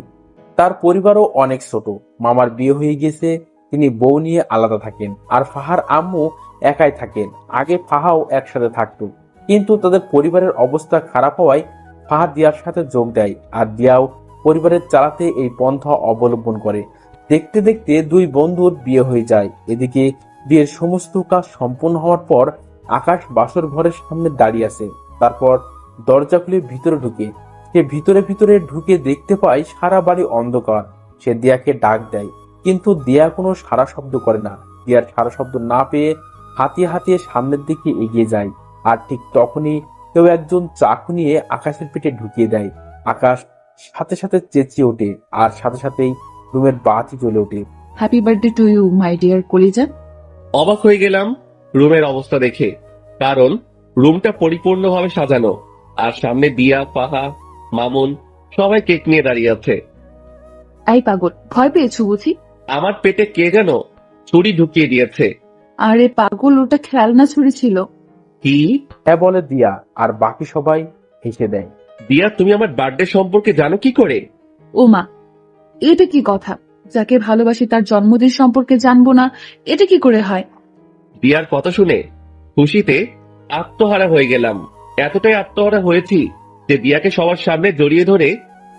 তার পরিবারও অনেক ছোট। মামার বিয়ে হয়ে গেছে, তিনি বউ নিয়ে আলাদা থাকেন। আর ফাহার আম্মু একাই থাকেন। আগে ফাহাও একসাথে থাকতো, কিন্তু তাদের পরিবারের অবস্থা খারাপ হওয়ায় ফাহা দিয়ার সাথে যোগ দেয়। আর দিয়াও পরিবারের চালাতে এই পন্থা অবলম্বন করে। দেখতে দেখতে দুই বন্ধুর বিয়ে হয়ে যায়। এদিকে বিয়ের সমস্ত কাজ সম্পন্ন হওয়ার পর আকাশ বাসর ঘরের সামনে দাঁড়িয়ে আছে। তারপর দরজা খুলে ভিতরে ঢুকে সে ভিতরে ঢুকে দেখতে পায় সারা বাড়ি অন্ধকার। সে দিয়াকে ডাক দেয়, কিন্তু দিয়া কোনো সারা শব্দ করে না। দিয়ার সারা শব্দ না পেয়ে হাতিয়ে সামনের দিকে এগিয়ে যায়। আর ঠিক তখনই কেউ একজন চাকু নিয়ে আকাশের পেটে ঢুকিয়ে দেয়। আকাশ সাথে সাথে চেঁচিয়ে ওঠে, আর সাথে সাথেই রুমের বাতি জ্বলে ওঠে। Happy birthday to you my dear কলিজা। অবাক হয়ে গেলাম রুমের অবস্থা দেখে, কারণ রুমটা পরিপূর্ণভাবে সাজানো, আর সামনে দিয়া, ফাহা, মামুন সবাই কেক নিয়ে দাঁড়িয়ে আছে। এই পাগল, ভয় পেয়েছো বুঝি? আমার পেটে কে যেন ছুরি ঢুকিয়ে দিয়েছে। আরে পাগল, ওটা খেলনা ছুরি ছিল। কি? হ্যাঁ বলে দিয়া, আর বাকি সবাই হেসে দেয়। দিয়া, তুমি আমার বার্থডে সম্পর্কে জানো কি করে? ও মা, এটা কি কথা? যাকে ভালোবাসি তার জন্মদিন সম্পর্কে জানবো না, এটা কি করে হয়? দিয়ার কথা শুনে খুশিতে আত্মহারা হয়ে গেলাম। এতটাই আত্মহারা হয়েছি যে দিয়াকে সবার সামনে জড়িয়ে ধরে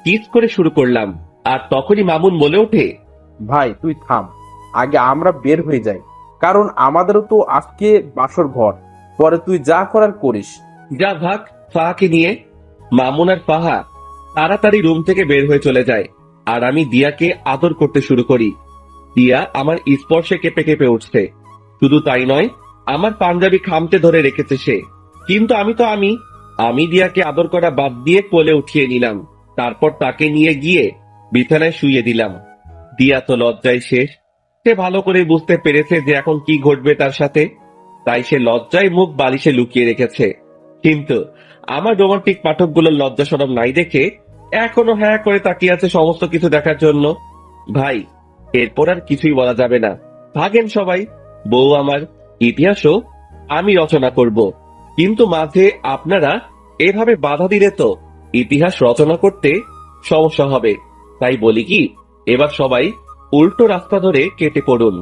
কিস করে শুরু করলাম। আর তখনই মামুন বলে ওঠে, ভাই তুই থাম, আগে আমরা বের হয়ে যাই, কারণ আমাদেরও তো আজকে বাসর ঘর। পরে তুই যা করার করিস। যা ভাগ ফাহাকে নিয়ে। মামুন আর ফাহা তাড়াতাড়ি রুম থেকে বের হয়ে চলে যায়, আর আমি দিয়াকে আদর করতে শুরু করি। দিয়া আমার স্পর্শে কেঁপে কেঁপে উঠছে। শুধু তাই নয়, আমার পাঞ্জাবি খামতে ধরে রেখেছে সে। কিন্তু আমি দিয়াকে আদর করা বাদ দিয়ে কোলে উঠিয়ে নিলাম। তারপর তাকে নিয়ে গিয়ে বিছানায় শুইয়ে দিলাম। দিয়া তো লজ্জায় শেষ। সে ভালো করে বুঝতে পেরেছে যে এখন কি ঘটবে তার সাথে, তাই সে লজ্জায় মুখ বালিশে লুকিয়ে রেখেছে। কিন্তু আমার রোমান্টিক পাঠকগুলোর লজ্জা শরম নাই দেখে এখনো হ্যাঁ করে তাকিয়ে আছে সমস্ত কিছু দেখার জন্য। ভাই, এরপর আর কিছুই বলা যাবে না। ভাগেন সবাই। বউ আমার, ইতিহাসও আমি রচনা করব, কিন্তু মাঝে আপনারা এভাবে বাধা দিলে তো ইতিহাস রচনা করতে সমস্যা হবে। তাই বলি কি, এবার সবাই উল্টো রাস্তা ধরে কেটে পড়ুন।